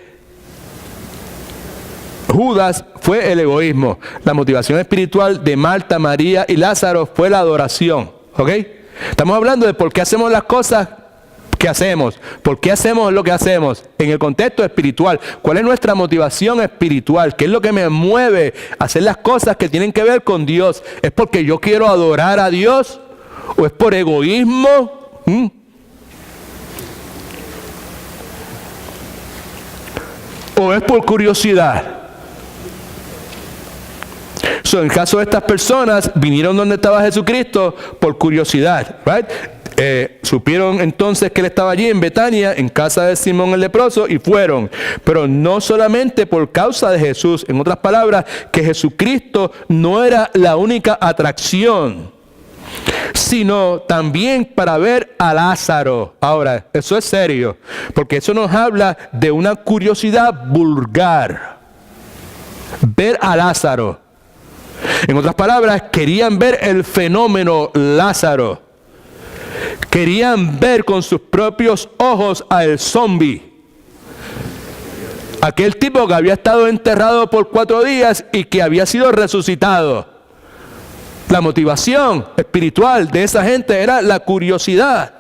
Speaker 1: Judas fue el egoísmo. La motivación espiritual de Marta, María y Lázaro fue la adoración. ¿Ok? Estamos hablando de por qué hacemos las cosas que hacemos. ¿Por qué hacemos lo que hacemos? En el contexto espiritual. ¿Cuál es nuestra motivación espiritual? ¿Qué es lo que me mueve a hacer las cosas que tienen que ver con Dios? ¿Es porque yo quiero adorar a Dios? ¿O es por egoísmo? ¿O es por curiosidad? En el caso de estas personas, vinieron donde estaba Jesucristo por curiosidad. Right? Supieron entonces que Él estaba allí en Betania, en casa de Simón el leproso, y fueron. Pero no solamente por causa de Jesús. En otras palabras, que Jesucristo no era la única atracción, sino también para ver a Lázaro. Ahora, eso es serio, porque eso nos habla de una curiosidad vulgar. Ver a Lázaro. En otras palabras, querían ver el fenómeno Lázaro. Querían ver con sus propios ojos al zombie. Aquel tipo que había estado enterrado por 4 días y que había sido resucitado. La motivación espiritual de esa gente era la curiosidad.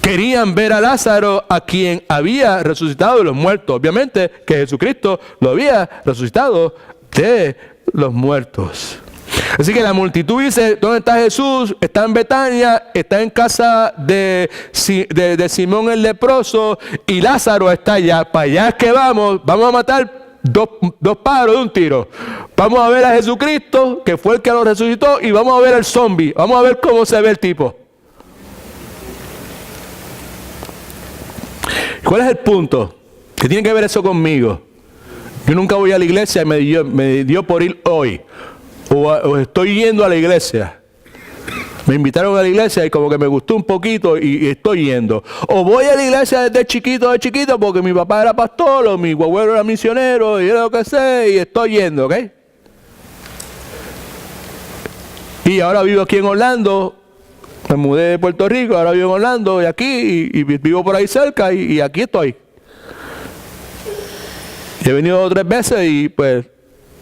Speaker 1: Querían ver a Lázaro, a quien había resucitado de los muertos. Obviamente que Jesucristo lo había resucitado de los muertos. Así que la multitud dice, ¿dónde está Jesús? Está en Betania, está en casa de Simón el leproso, y Lázaro está allá. Para allá es que vamos a matar dos pájaros de un tiro. Vamos a ver a Jesucristo, que fue el que lo resucitó, y vamos a ver al zombie. Vamos a ver cómo se ve el tipo. ¿Cuál es el punto? ¿Qué tiene que ver eso conmigo? Yo nunca voy a la iglesia y me dio por ir hoy. O estoy yendo a la iglesia. Me invitaron a la iglesia y como que me gustó un poquito y estoy yendo. O voy a la iglesia desde chiquito porque mi papá era pastor o mi abuelo era misionero y era lo que sé y estoy yendo, ¿ok? Y ahora vivo aquí en Orlando. Me mudé de Puerto Rico, ahora vivo en Orlando y aquí y vivo por ahí cerca y aquí estoy. He venido 2 o 3 veces y pues,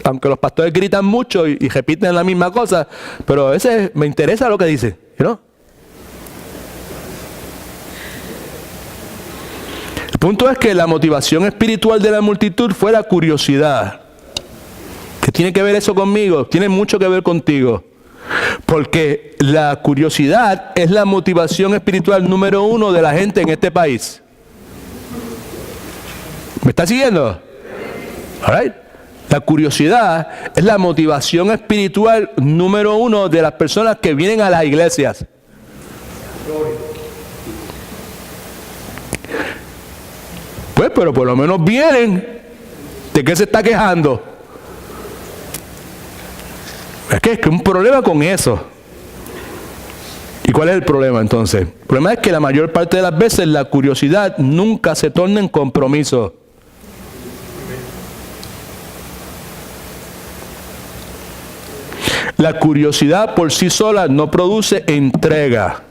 Speaker 1: aunque los pastores gritan mucho y repiten la misma cosa, pero a veces me interesa lo que dicen, ¿no? El punto es que la motivación espiritual de la multitud fue la curiosidad. ¿Qué tiene que ver eso conmigo? Tiene mucho que ver contigo. Porque la curiosidad es la motivación espiritual número 1 de la gente en este país. ¿Me está siguiendo? All right. La curiosidad es la motivación espiritual número 1 de las personas que vienen a las iglesias. Pues, pero por lo menos vienen. ¿De qué se está quejando? Es que un problema con eso. ¿Y cuál es el problema entonces? El problema es que la mayor parte de las veces la curiosidad nunca se torna en compromiso. La curiosidad por sí sola no produce entrega.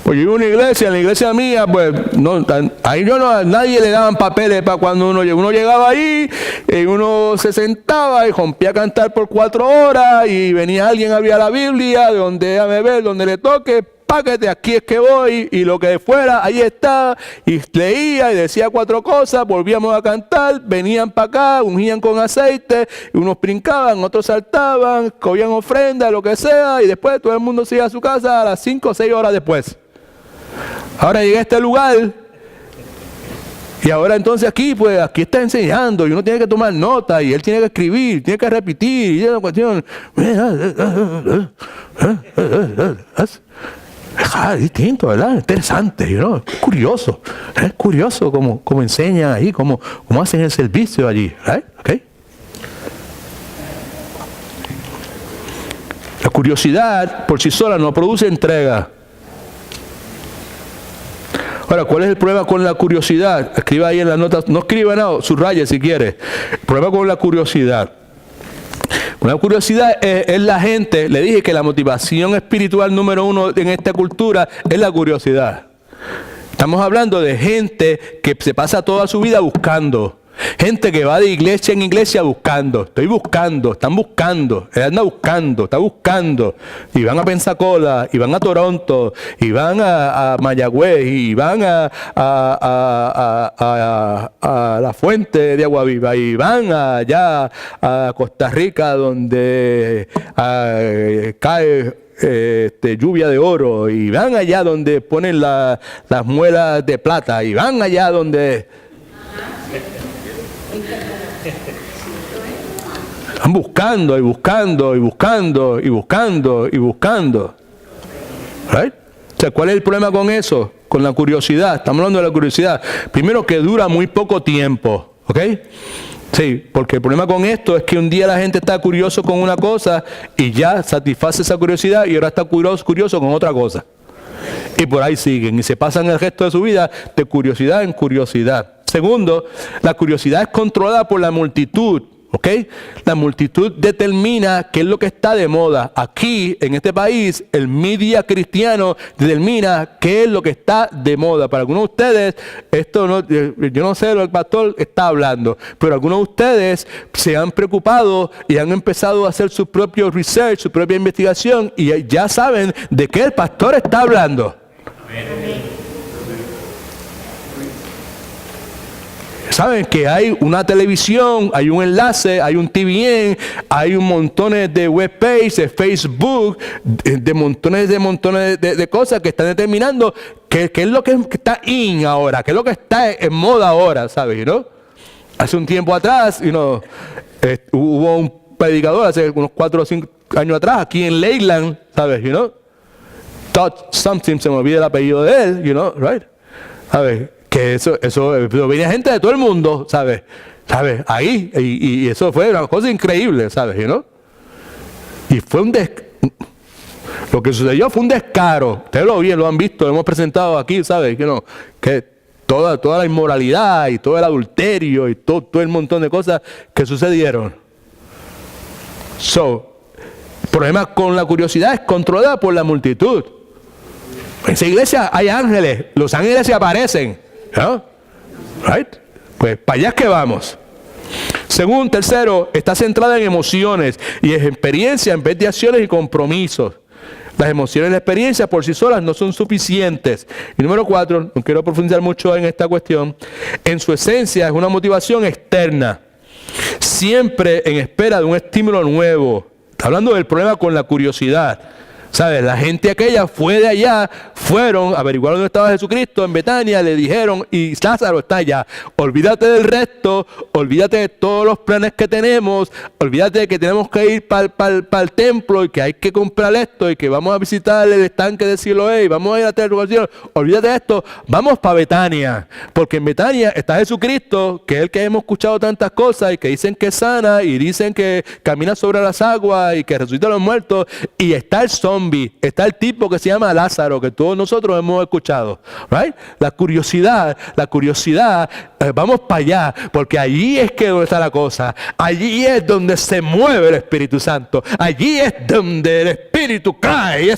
Speaker 1: Pues yo iba a una iglesia, en la iglesia mía, pues, no, ahí a nadie le daban papeles para cuando uno llegaba ahí, y uno se sentaba y rompía a cantar por 4 horas, y venía alguien, abría la Biblia, de donde déjame ver, donde le toque, páquete, aquí es que voy, y lo que fuera, ahí está, y leía y decía 4 cosas, volvíamos a cantar, venían para acá, ungían con aceite, y unos brincaban, otros saltaban, cogían ofrenda, lo que sea, y después todo el mundo se iba a su casa a las 5 o 6 horas después. Ahora llegué a este lugar y ahora entonces aquí está enseñando y uno tiene que tomar nota y él tiene que escribir, tiene que repetir y es una cuestión distinto, ¿verdad? Interesante, ¿no? Es curioso cómo enseñan ahí, cómo hacen el servicio allí, ¿right? Okay. La curiosidad por sí sola no produce entrega. Ahora, ¿cuál es el problema con la curiosidad? Escriba ahí en las notas, no escriba nada, subraye si quiere. El problema con la curiosidad. Con la curiosidad es la gente, le dije que la motivación espiritual número 1 en esta cultura es la curiosidad. Estamos hablando de gente que se pasa toda su vida buscando. Gente que va de iglesia en iglesia buscando. Están buscando, él anda buscando, está buscando. Y van a Pensacola, y van a Toronto, y van a Mayagüez, y van a la fuente de Agua Viva, y van allá a Costa Rica donde cae lluvia de oro, y van allá donde ponen las muelas de plata, y van allá donde... Están buscando y buscando y buscando y buscando y buscando. Right? O sea, ¿cuál es el problema con eso? Con la curiosidad. Estamos hablando de la curiosidad. Primero, que dura muy poco tiempo. ¿Ok? Sí, porque el problema con esto es que un día la gente está curioso con una cosa y ya satisface esa curiosidad y ahora está curioso con otra cosa. Y por ahí siguen y se pasan el resto de su vida de curiosidad en curiosidad. Segundo, la curiosidad es controlada por la multitud. ¿Ok? La multitud determina qué es lo que está de moda. Aquí, en este país, el media cristiano determina qué es lo que está de moda. Para algunos de ustedes, esto no, yo no sé lo que el pastor está hablando, pero algunos de ustedes se han preocupado y han empezado a hacer su propio research, su propia investigación y ya saben de qué el pastor está hablando. Saben que hay una televisión, hay un enlace, hay un TVN, hay un montón de webpages, de Facebook, de montones de cosas que están determinando qué es lo que está in ahora, qué es lo que está en moda ahora, ¿sabes? ¿No? Hace un tiempo atrás, hubo un predicador hace unos 4 o 5 años atrás aquí en Lakeland, ¿sabes? Todd something, se me olvida el apellido de él, right? ¿Sabes? Que eso venía gente de todo el mundo, ¿sabes? Ahí, y eso fue una cosa increíble, ¿sabes? Y fue lo que sucedió fue un descaro. Ustedes lo han visto, lo hemos presentado aquí, ¿sabes? Que toda la inmoralidad y todo el adulterio y todo el montón de cosas que sucedieron. El problema con la curiosidad es controlada por la multitud. En esa iglesia hay ángeles, los ángeles se aparecen. ¿No? Right? Pues para allá es que vamos. Tercero, está centrada en emociones y en experiencia en vez de acciones y compromisos. Las emociones y la experiencia por sí solas no son suficientes. Y número 4, no quiero profundizar mucho en esta cuestión, en su esencia es una motivación externa, siempre en espera de un estímulo nuevo. Está hablando del problema con la curiosidad. ¿Sabes? La gente aquella fue de allá, fueron, averiguaron dónde estaba Jesucristo en Betania, le dijeron, y Lázaro está allá. Olvídate del resto, olvídate de todos los planes que tenemos, olvídate de que tenemos que ir para el templo y que hay que comprar esto y que vamos a visitar el estanque de Siloé y vamos a ir a tener lugar. Olvídate de esto, vamos para Betania, porque en Betania está Jesucristo, que es el que hemos escuchado tantas cosas y que dicen que sana y dicen que camina sobre las aguas y que resucita a los muertos, y está el zombie. Está el tipo que se llama Lázaro, que todos nosotros hemos escuchado. Right? La curiosidad, vamos para allá, porque allí es que donde está la cosa. Allí es donde se mueve el Espíritu Santo. Allí es donde el Espíritu cae.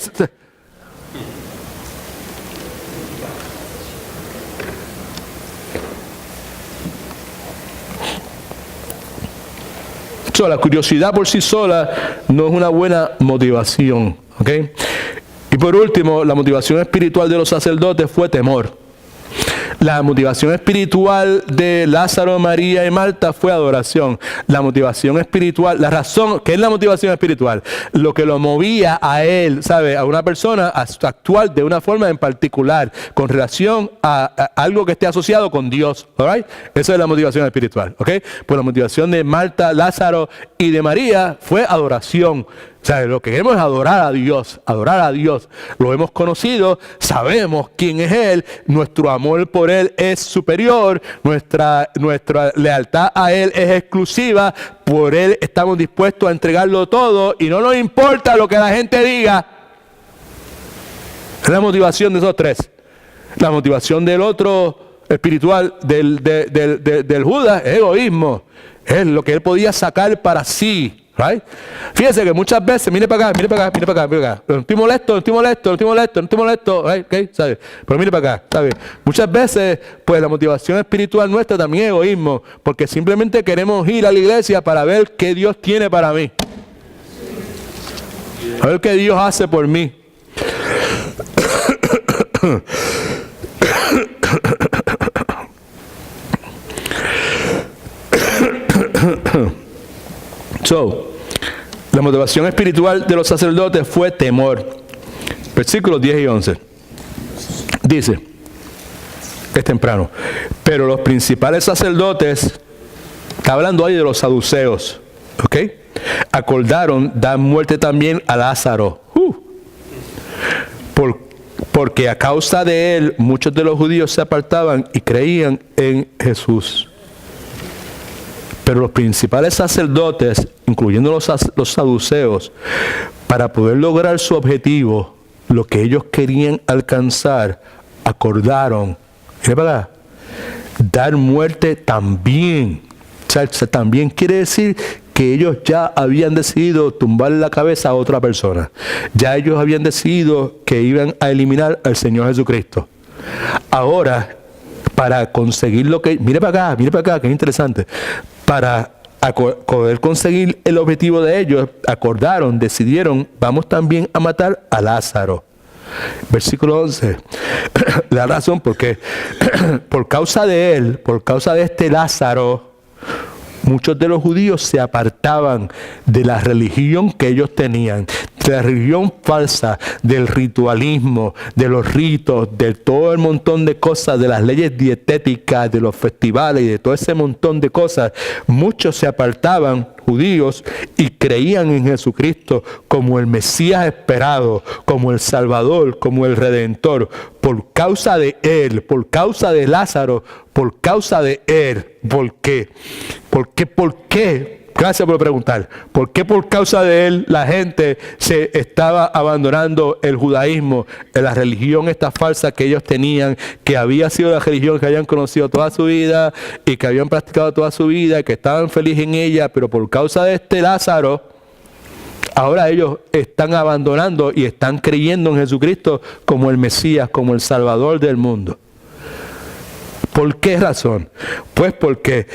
Speaker 1: La curiosidad por sí sola no es una buena motivación. ¿Okay? Y por último, la motivación espiritual de los sacerdotes fue temor. La motivación espiritual de Lázaro, María y Marta fue adoración. La motivación espiritual, la razón, ¿qué es la motivación espiritual? Lo que lo movía a él, ¿sabe? A una persona a actuar de una forma en particular con relación a algo que esté asociado con Dios. ¿All right? Eso es la motivación espiritual. ¿Ok? Pues la motivación de Marta, Lázaro y de María fue adoración. O sea, lo que queremos es adorar a Dios, adorar a Dios. Lo hemos conocido, sabemos quién es Él, nuestro amor por Él es superior, nuestra lealtad a Él es exclusiva, por Él estamos dispuestos a entregarlo todo y no nos importa lo que la gente diga. Es la motivación de esos tres. La motivación del otro espiritual, del Judas, es egoísmo. Es lo que él podía sacar para sí. Right? Fíjese que muchas veces, mire para acá. No estoy molesto. Right? Okay? ¿Sabe? Pero mire para acá, ¿sabe? Muchas veces, pues la motivación espiritual nuestra también es egoísmo, porque simplemente queremos ir a la iglesia para ver qué Dios tiene para mí. A ver qué Dios hace por mí. La motivación espiritual de los sacerdotes fue temor. Versículos 10 y 11. Dice, es temprano, pero los principales sacerdotes, está hablando ahí de los saduceos, ¿ok? Acordaron dar muerte también a Lázaro. Porque a causa de él, muchos de los judíos se apartaban y creían en Jesús. Pero los principales sacerdotes, incluyendo los saduceos, para poder lograr su objetivo, lo que ellos querían alcanzar, acordaron, dar muerte también. O sea, también quiere decir que ellos ya habían decidido tumbar la cabeza a otra persona. Ya ellos habían decidido que iban a eliminar al Señor Jesucristo. Ahora, para conseguir lo que... Mire para acá, que es interesante. Para poder conseguir el objetivo de ellos, decidieron, vamos también a matar a Lázaro. Versículo 11. La razón porque por causa de él, por causa de este Lázaro, muchos de los judíos se apartaban de la religión que ellos tenían, de la religión falsa, del ritualismo, de los ritos, de todo el montón de cosas, de las leyes dietéticas, de los festivales y de todo ese montón de cosas. Muchos se apartaban, judíos, y creían en Jesucristo como el Mesías esperado, como el Salvador, como el Redentor, por causa de él, por causa de Lázaro, por causa de él. ¿Por qué? ¿Por qué? Gracias por preguntar. ¿Por qué por causa de él la gente se estaba abandonando el judaísmo, la religión esta falsa que ellos tenían, que había sido la religión que habían conocido toda su vida y que habían practicado toda su vida, que estaban felices en ella, pero por causa de este Lázaro, ahora ellos están abandonando y están creyendo en Jesucristo como el Mesías, como el Salvador del mundo? ¿Por qué razón? Pues porque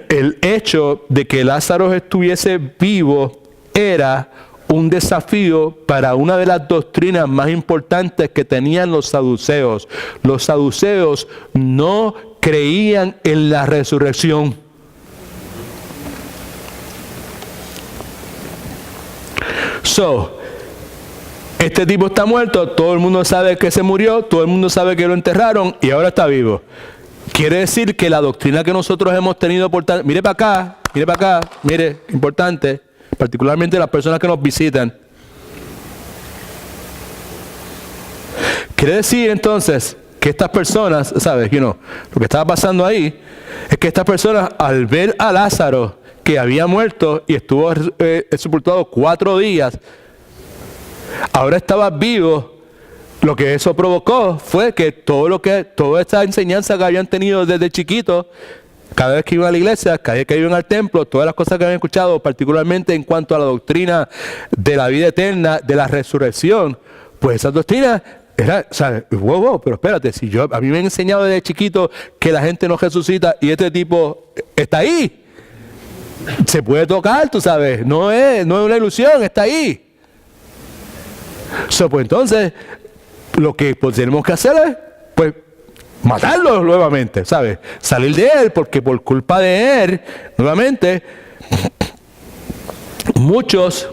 Speaker 1: el hecho de que Lázaro estuviese vivo era un desafío para una de las doctrinas más importantes que tenían los saduceos. Los saduceos no creían en la resurrección. Este tipo está muerto, todo el mundo sabe que se murió, todo el mundo sabe que lo enterraron y ahora está vivo. Quiere decir que la doctrina que nosotros hemos tenido por tanto... Mire para acá, mire, importante, particularmente las personas que nos visitan. Quiere decir entonces que estas personas, ¿sabes? Lo que estaba pasando ahí es que estas personas al ver a Lázaro que había muerto y estuvo sepultado 4 días, ahora estaba vivo. Lo que eso provocó fue que toda esta enseñanza que habían tenido desde chiquitos, cada vez que iban a la iglesia, cada vez que iban al templo, todas las cosas que habían escuchado, particularmente en cuanto a la doctrina de la vida eterna, de la resurrección, pues esa doctrina era, ¿sabes? Wow, pero espérate, si a mí me han enseñado desde chiquito que la gente no resucita y este tipo está ahí. Se puede tocar, tú sabes, no es una ilusión, está ahí. Pues entonces, lo que tenemos que hacer es, pues, matarlo nuevamente, ¿sabes? Salir de él, porque por culpa de él, nuevamente, muchos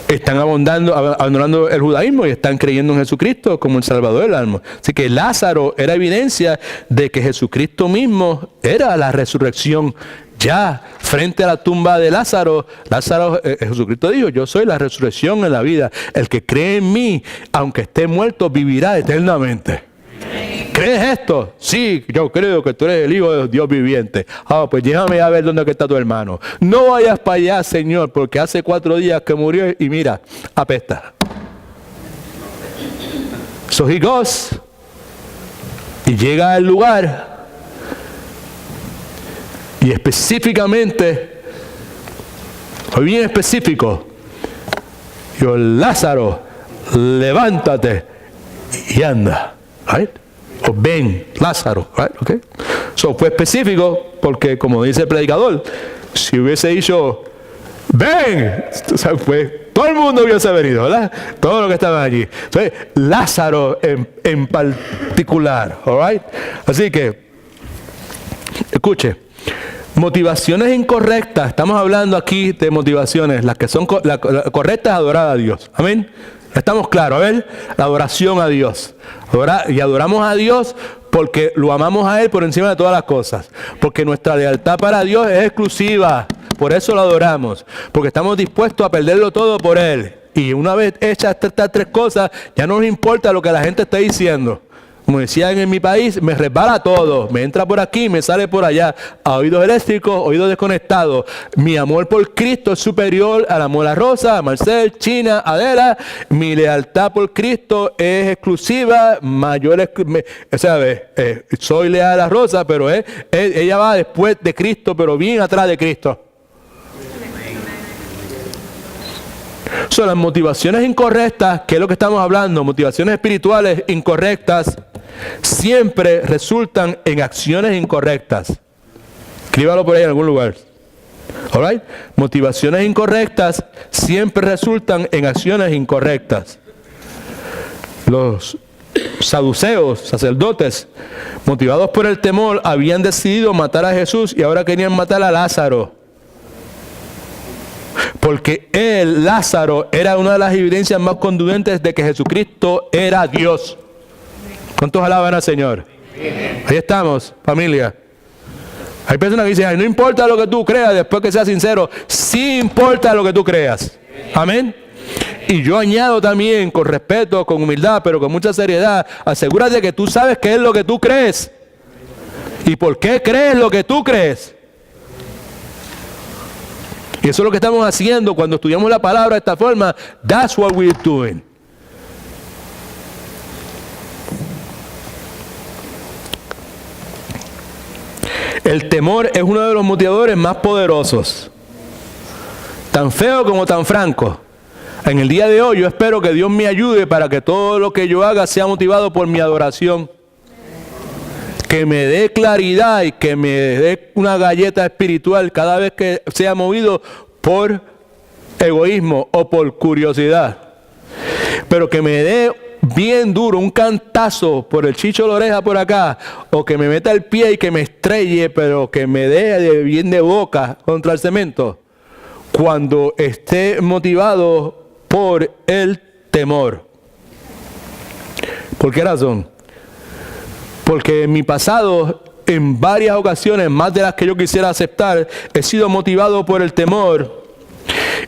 Speaker 1: están abandonando el judaísmo y están creyendo en Jesucristo como el Salvador del alma. Así que Lázaro era evidencia de que Jesucristo mismo era la resurrección. Ya frente a la tumba de Lázaro, Jesucristo dijo: yo soy la resurrección en la vida. El que cree en mí, aunque esté muerto, vivirá eternamente. ¿Crees esto? Sí, yo creo que tú eres el Hijo de Dios viviente. Pues llévame a ver dónde está tu hermano. No vayas para allá, Señor, porque hace 4 días que murió y mira, apesta. So he goes y llega al lugar. Y específicamente, fue bien específico, dijo: Lázaro, levántate y anda. Right? O ven, Lázaro. Right? Okay. So, fue específico porque, como dice el predicador, si hubiese dicho ven, pues todo el mundo hubiese venido, ¿verdad? Todo lo que estaban allí. Entonces, Lázaro en particular. All right? Así que, escuche. Motivaciones incorrectas. Estamos hablando aquí de motivaciones, las que son correctas, adorar a Dios. Amén. Estamos claros. A ver, la adoración a Dios. Y adoramos a Dios porque lo amamos a Él por encima de todas las cosas. Porque nuestra lealtad para Dios es exclusiva. Por eso lo adoramos. Porque estamos dispuestos a perderlo todo por Él. Y una vez hechas estas 3 cosas, ya no nos importa lo que la gente esté diciendo. Como decían en mi país, me resbala todo, me entra por aquí, me sale por allá, a oídos eléctricos, oídos desconectados. Mi amor por Cristo es superior al amor a Rosa, a Marcel, China, Adela. Mi lealtad por Cristo es exclusiva, soy leal a Rosa, pero ella va después de Cristo, pero bien atrás de Cristo. Son las motivaciones incorrectas, que es lo que estamos hablando, motivaciones espirituales incorrectas, siempre resultan en acciones incorrectas. Escríbalo por ahí en algún lugar. All right? Motivaciones incorrectas siempre resultan en acciones incorrectas. Los saduceos, sacerdotes, motivados por el temor, habían decidido matar a Jesús y ahora querían matar a Lázaro. Porque Lázaro, era una de las evidencias más contundentes de que Jesucristo era Dios. ¿Cuántos alaban al Señor? Ahí estamos, familia. Hay personas que dicen: ay, no importa lo que tú creas, después que seas sincero. Sí importa lo que tú creas. Amén. Y yo añado también, con respeto, con humildad, pero con mucha seriedad, asegúrate de que tú sabes qué es lo que tú crees. ¿Y por qué crees lo que tú crees? Y eso es lo que estamos haciendo cuando estudiamos la palabra de esta forma. That's what we're doing. El temor es uno de los motivadores más poderosos. Tan feo como tan franco. En el día de hoy yo espero que Dios me ayude para que todo lo que yo haga sea motivado por mi adoración. Que me dé claridad y que me dé una galleta espiritual cada vez que sea movido por egoísmo o por curiosidad. Pero que me dé bien duro un cantazo por el chicho de la oreja por acá, o que me meta el pie y que me estrelle, pero que me dé bien de boca contra el cemento, cuando esté motivado por el temor. ¿Por qué razón? Porque en mi pasado, en varias ocasiones, más de las que yo quisiera aceptar, he sido motivado por el temor.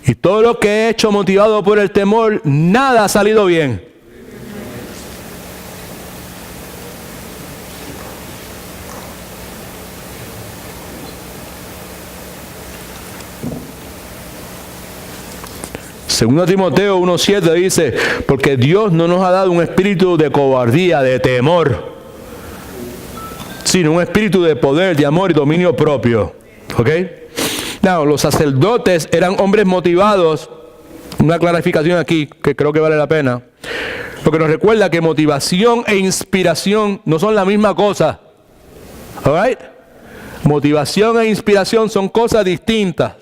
Speaker 1: Y todo lo que he hecho motivado por el temor, nada ha salido bien. Segundo Timoteo 1:7 dice, porque Dios no nos ha dado un espíritu de cobardía, de temor, sino un espíritu de poder, de amor y dominio propio. ¿Ok? No, los sacerdotes eran hombres motivados. Una clarificación aquí que creo que vale la pena. Porque nos recuerda que motivación e inspiración no son la misma cosa. ¿All right? Motivación e inspiración son cosas distintas.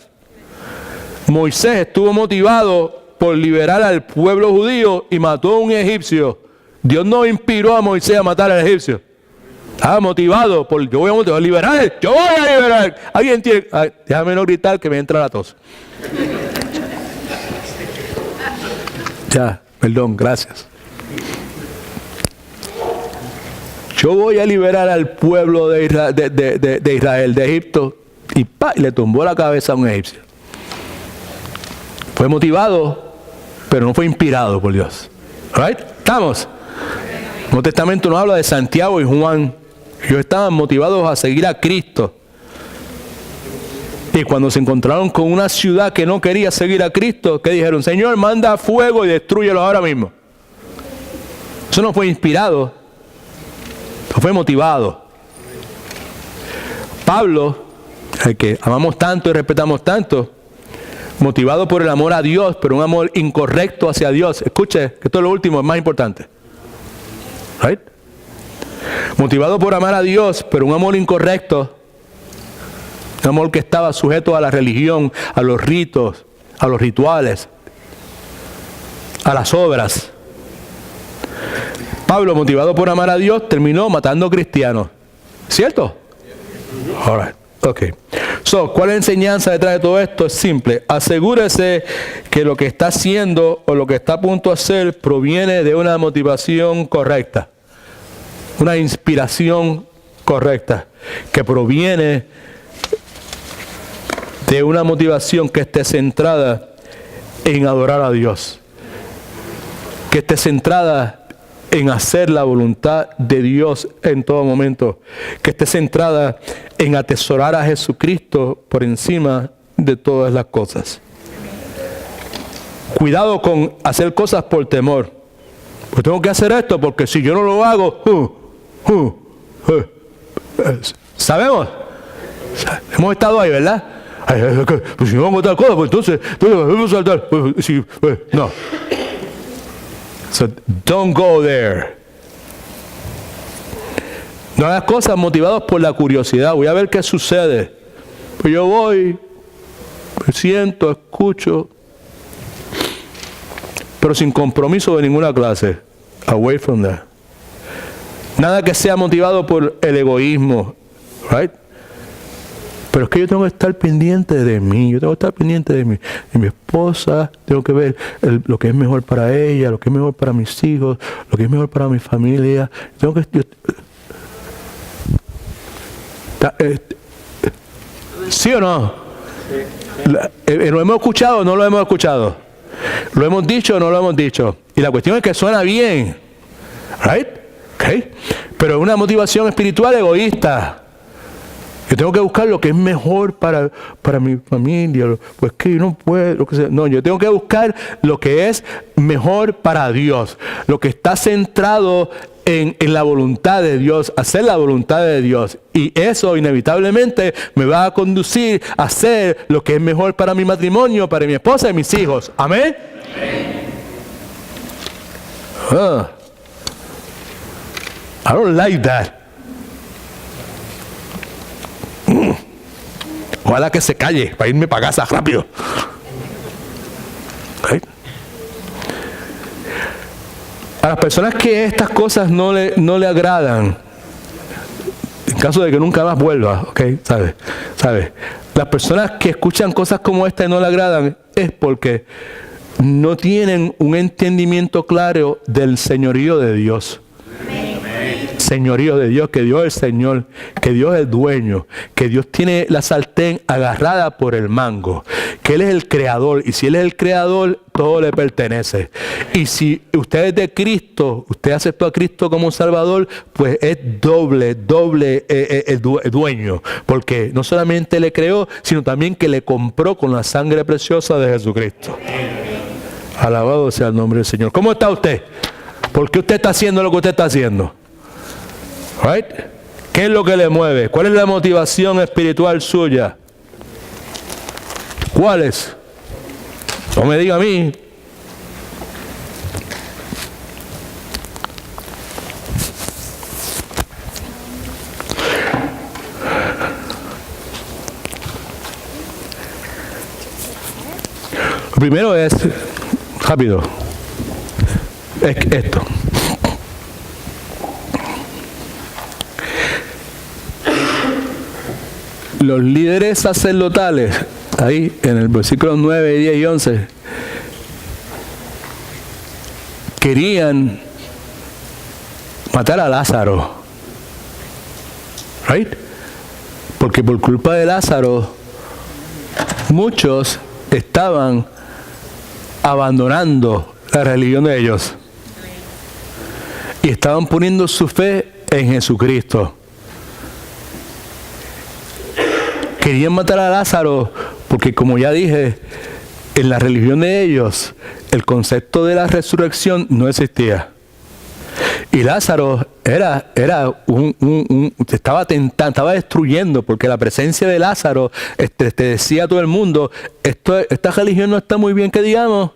Speaker 1: Moisés estuvo motivado por liberar al pueblo judío y mató a un egipcio. Dios no inspiró a Moisés a matar al egipcio. Estaba motivado por, yo voy a liberar, yo voy a liberar. Alguien tiene, déjame no gritar que me entra la tos. Ya, perdón, gracias. Yo voy a liberar al pueblo de Israel, de Egipto, y le tumbó la cabeza a un egipcio. Fue motivado, pero no fue inspirado por Dios. Right? ¿Estamos? El Nuevo Testamento nos habla de Santiago y Juan. Ellos estaban motivados a seguir a Cristo. Y cuando se encontraron con una ciudad que no quería seguir a Cristo, ¿qué dijeron? Señor, manda fuego y destrúyelo ahora mismo. Eso no fue inspirado, eso fue motivado. Pablo, al que amamos tanto y respetamos tanto, motivado por el amor a Dios, pero un amor incorrecto hacia Dios. Escuche, que esto es lo último, es más importante. Right? Motivado por amar a Dios, pero un amor incorrecto. Un amor que estaba sujeto a la religión, a los ritos, a los rituales, a las obras. Pablo, motivado por amar a Dios, terminó matando cristianos. ¿Cierto? All right. Ok. So, ¿cuál es la enseñanza detrás de todo esto? Es simple. Asegúrese que lo que está haciendo o lo que está a punto de hacer proviene de una motivación correcta. Una inspiración correcta. Que proviene de una motivación que esté centrada en adorar a Dios. Que esté centrada en hacer la voluntad de Dios en todo momento. Que esté centrada en atesorar a Jesucristo por encima de todas las cosas. Cuidado con hacer cosas por temor. Pues tengo que hacer esto porque si yo no lo hago, ¿sabemos? Hemos estado ahí, ¿verdad? Pues si no hago tal cosa, pues entonces vamos a saltar. No. So, don't go there. No hagas cosas motivadas por la curiosidad. Voy a ver qué sucede. Pues yo voy, me siento, escucho, pero sin compromiso de ninguna clase. Away from that. Nada que sea motivado por el egoísmo. Right? Pero es que yo tengo que estar pendiente de mí, yo tengo que estar pendiente de mi esposa, tengo que ver lo que es mejor para ella, lo que es mejor para mis hijos, lo que es mejor para mi familia. Tengo que... ¿Sí o no? ¿Lo hemos escuchado o no lo hemos escuchado? ¿Lo hemos dicho o no lo hemos dicho? Y la cuestión es que suena bien. Right? Okay. Pero es una motivación espiritual egoísta. Yo tengo que buscar lo que es mejor para mi familia. Pues que yo no puedo, lo que sea. No, yo tengo que buscar lo que es mejor para Dios. Lo que está centrado en la voluntad de Dios, hacer la voluntad de Dios. Y eso inevitablemente me va a conducir a hacer lo que es mejor para mi matrimonio, para mi esposa y mis hijos. ¿Amén? I don't like that. Ojalá que se calle para irme para casa rápido. ¿Okay? A las personas que estas cosas no le agradan, en caso de que nunca más vuelva, ¿ok? ¿Sabes? Las personas que escuchan cosas como esta y no le agradan es porque no tienen un entendimiento claro del señorío de Dios. Señorío de Dios, que Dios es el Señor, que Dios es el dueño, que Dios tiene la sartén agarrada por el mango, que Él es el creador, y si Él es el creador, todo le pertenece. Y si usted es de Cristo, usted aceptó a Cristo como Salvador, pues es doble el dueño, porque no solamente le creó, sino también que le compró con la sangre preciosa de Jesucristo. Alabado sea el nombre del Señor. ¿Cómo está usted? ¿Por qué usted está haciendo lo que usted está haciendo? Right? ¿Qué es lo que le mueve? ¿Cuál es la motivación espiritual suya? ¿Cuál es? No me diga a mí. Lo primero es, rápido, es esto. Los líderes sacerdotales, ahí en el versículo 9, 10 y 11, querían matar a Lázaro. Right? Porque por culpa de Lázaro, muchos estaban abandonando la religión de ellos. Y estaban poniendo su fe en Jesucristo. Querían matar a Lázaro porque, como ya dije, en la religión de ellos el concepto de la resurrección no existía. Y Lázaro estaba tentando, estaba destruyendo, porque la presencia de Lázaro te decía a todo el mundo, esta religión no está muy bien que digamos,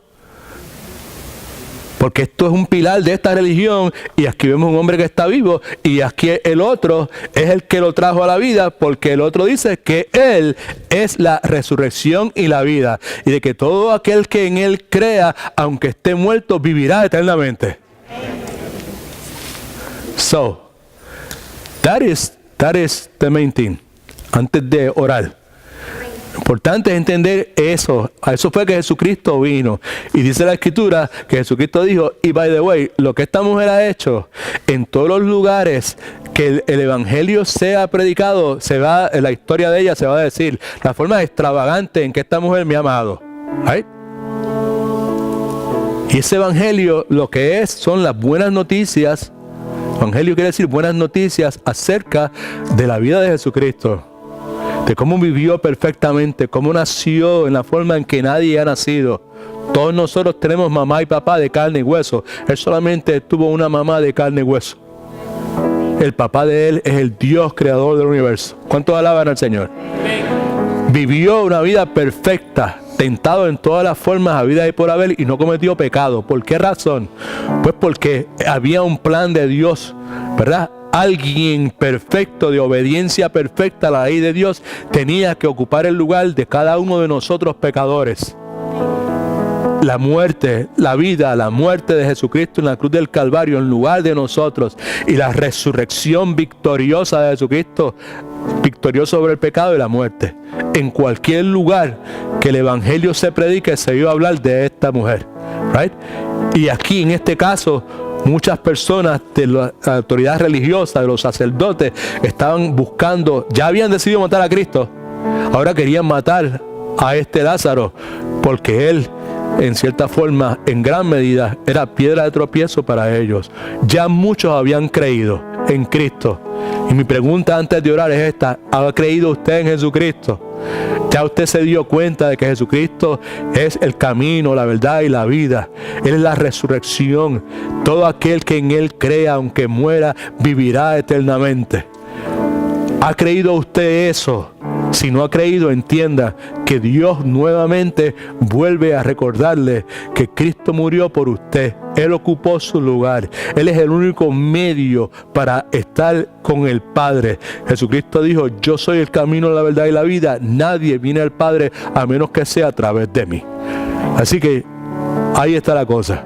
Speaker 1: porque esto es un pilar de esta religión, y aquí vemos un hombre que está vivo, y aquí el otro es el que lo trajo a la vida, porque el otro dice que Él es la resurrección y la vida, y de que todo aquel que en Él crea, aunque esté muerto, vivirá eternamente. So, that is the main thing. Antes de orar, importante es entender eso. A eso fue que Jesucristo vino. Y dice la Escritura que Jesucristo dijo, y by the way, lo que esta mujer ha hecho en todos los lugares que el Evangelio sea predicado, en la historia de ella se va a decir la forma extravagante en que esta mujer me ha amado. ¿Right? Y ese Evangelio lo que es son las buenas noticias. Evangelio quiere decir buenas noticias acerca de la vida de Jesucristo. De cómo vivió perfectamente, cómo nació en la forma en que nadie ha nacido. Todos nosotros tenemos mamá y papá de carne y hueso. Él solamente tuvo una mamá de carne y hueso. El papá de él es el Dios creador del universo. ¿Cuántos alaban al Señor? Vivió una vida perfecta, tentado en todas las formas habidas y por haber, y no cometió pecado. ¿Por qué razón? Pues porque había un plan de Dios, ¿verdad? Alguien perfecto, de obediencia perfecta a la ley de Dios, tenía que ocupar el lugar de cada uno de nosotros pecadores. La muerte, la vida, la muerte de Jesucristo en la cruz del Calvario en lugar de nosotros, y la resurrección victoriosa de Jesucristo, victorioso sobre el pecado y la muerte. En cualquier lugar que el Evangelio se predique, se iba a hablar de esta mujer. Right? Y aquí en este caso, muchas personas de la autoridad religiosa, de los sacerdotes, estaban buscando, ya habían decidido matar a Cristo, ahora querían matar a este Lázaro, porque él, en cierta forma, en gran medida, era piedra de tropiezo para ellos. Ya muchos habían creído en Cristo. Y mi pregunta antes de orar es esta: ¿ha creído usted en Jesucristo? Ya usted se dio cuenta de que Jesucristo es el camino, la verdad y la vida. Él es la resurrección. Todo aquel que en Él crea, aunque muera, vivirá eternamente. ¿Ha creído usted eso? Si no ha creído, entienda que Dios nuevamente vuelve a recordarle que Cristo murió por usted. Él ocupó su lugar. Él es el único medio para estar con el Padre. Jesucristo dijo: yo soy el camino, la verdad y la vida. Nadie viene al Padre a menos que sea a través de mí. Así que ahí está la cosa.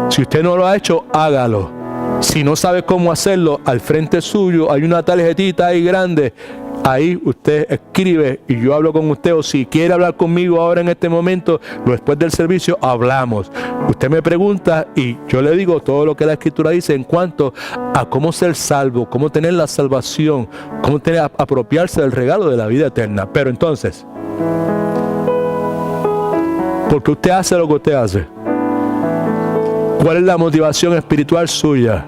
Speaker 1: Si usted no lo ha hecho, hágalo. Si no sabe cómo hacerlo, al frente suyo hay una tarjetita ahí grande. ahí usted escribe y yo hablo con usted, o si quiere hablar conmigo ahora en este momento, después del servicio, hablamos. Usted me pregunta y yo le digo todo lo que la Escritura dice en cuanto a cómo ser salvo, cómo tener la salvación, cómo apropiarse del regalo de la vida eterna. Pero entonces, ¿por qué usted hace lo que usted hace? ¿Cuál es la motivación espiritual suya?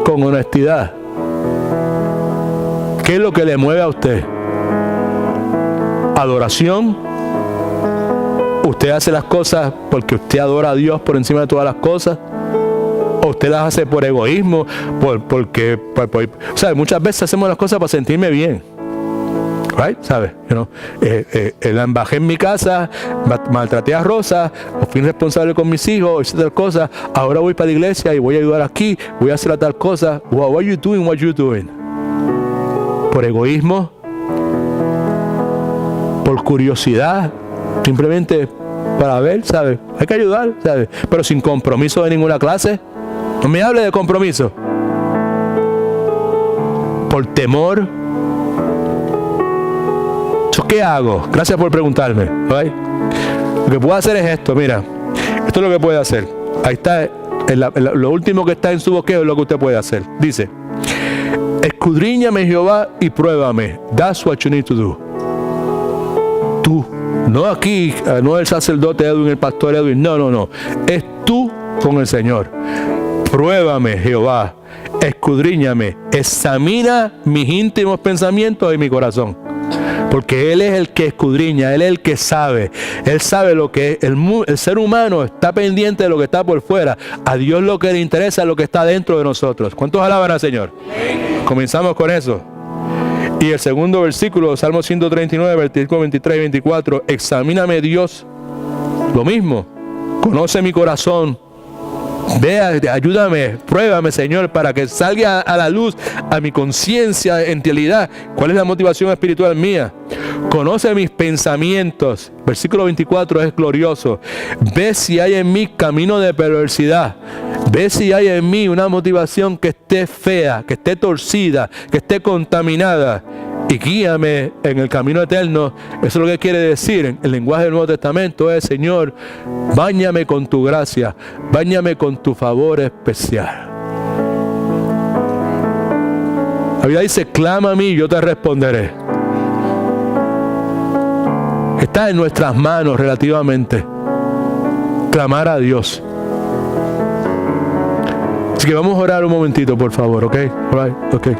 Speaker 1: Con honestidad. ¿Qué es lo que le mueve a usted? ¿Adoración? ¿Usted hace las cosas porque usted adora a Dios por encima de todas las cosas? ¿O usted las hace por egoísmo? Porque muchas veces hacemos las cosas para sentirme bien. Right? ¿Sabes? La embajé en mi casa, maltraté a Rosa, o fui irresponsable con mis hijos, hice tal cosa, ahora voy para la iglesia y voy a ayudar aquí, voy a hacer tal cosa. What are you doing? What are you doing? ¿Por egoísmo? ¿Por curiosidad? Simplemente para ver, ¿sabes? Hay que ayudar, ¿sabes? Pero sin compromiso de ninguna clase. No me hable de compromiso. ¿Por temor? ¿Qué hago? Gracias por preguntarme. ¿Right? Lo que puedo hacer es esto, mira. Esto es lo que puede hacer. Ahí está, lo último que está en su bosquejo es lo que usted puede hacer. Dice, escudriñame Jehová y pruébame. That's what you need to do. Tú. No aquí, no el sacerdote Edwin, el pastor Edwin. No. Es tú con el Señor. Pruébame Jehová. Escudriñame. Examina mis íntimos pensamientos y mi corazón. Porque Él es el que escudriña, Él es el que sabe. Él sabe lo que el ser humano está pendiente de lo que está por fuera. A Dios lo que le interesa es lo que está dentro de nosotros. ¿Cuántos alaban al Señor? Comenzamos con eso. Y el segundo versículo, Salmo 139, versículos 23 y 24. Examíname Dios. Lo mismo. Conoce mi corazón. Vea, ayúdame, pruébame Señor, para que salga a la luz a mi conciencia en realidad. ¿Cuál es la motivación espiritual mía? Conoce mis pensamientos. Versículo 24 es glorioso. Ve si hay en mí camino de perversidad. Ve si hay en mí una motivación que esté fea, que esté torcida, que esté contaminada. Y guíame en el camino eterno. Eso es lo que quiere decir en el lenguaje del Nuevo Testamento. Es, Señor, báñame con tu gracia, báñame con tu favor especial. La Biblia dice, clama a mí y yo te responderé. Está en nuestras manos relativamente clamar a Dios. Así que vamos a orar un momentito, por favor, ¿ok? All right, okay.